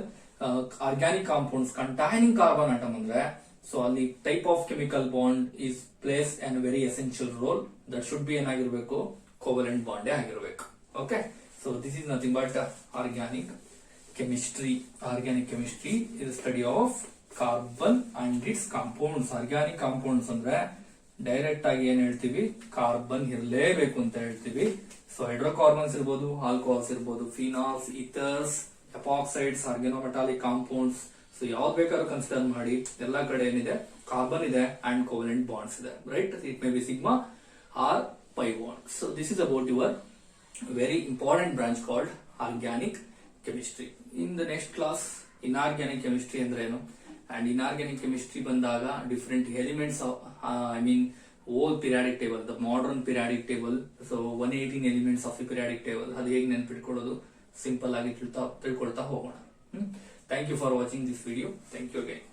organic compounds containing carbon atom ಅಂದ್ರೆ ಸೊ ಅಲ್ಲಿ type of chemical bond is place and very essential role. That should be ಏನಾಗಿರ್ಬೇಕು, ಕೋವಲೆಂಟ್ ಬಾಂಡೇ ಆಗಿರ್ಬೇಕು. Okay, so this is nothing but organic chemistry. Organic chemistry is study of carbon and its compounds. Organic compounds ಅಂದ್ರೆ ಡೈರೆಕ್ಟ್ ಆಗಿ ಏನ್ ಹೇಳ್ತೀವಿ, ಕಾರ್ಬನ್ ಇರಲೇಬೇಕು ಅಂತ ಹೇಳ್ತೀವಿ. ಸೊ ಹೈಡ್ರೋಕಾರ್ಬನ್ಸ್ ಇರ್ಬೋದು, ಆಲ್ಕೋಹಾಲ್ಸ್ ಇರ್ಬೋದು, phenols, ethers, ಎಪಾಕ್ಸೈಡ್ಸ್, organometallic compounds. So ಯಾವ್ದು ಬೇಕಾದ್ರೂ ಕನ್ಸಿಡರ್ ಮಾಡಿ, ಎಲ್ಲಾ ಕಡೆ ಏನಿದೆ ಕಾರ್ಬನ್ ಇದೆ ಅಂಡ್ ಕೋವಲೆಂಟ್ ಬಾಂಡ್ಸ್ ಇದೆ. Right, it may be sigma or pi bond. So this is about your very important branch called organic chemistry. In the next class inorganic chemistry ಅಂದ್ರೆ ಏನು, ಅಂಡ್ ಇನ್ಆರ್ಗ್ಯಾನಿಕ್ ಕೆಮಿಸ್ಟ್ರಿ ಬಂದಾಗ different elements, I mean all periodic table, the modern periodic table. So 118 elements of the periodic table, ಅದು ಹೇಗೆ ನೆನ್ಪಿಟ್ಕೊಳ್ಳೋದು, ಸಿಂಪಲ್ ಆಗಿ ತಿಳ್ಕೊಳ್ತಾ ಹೋಗೋಣ. Thank you for watching this video. Thank you again.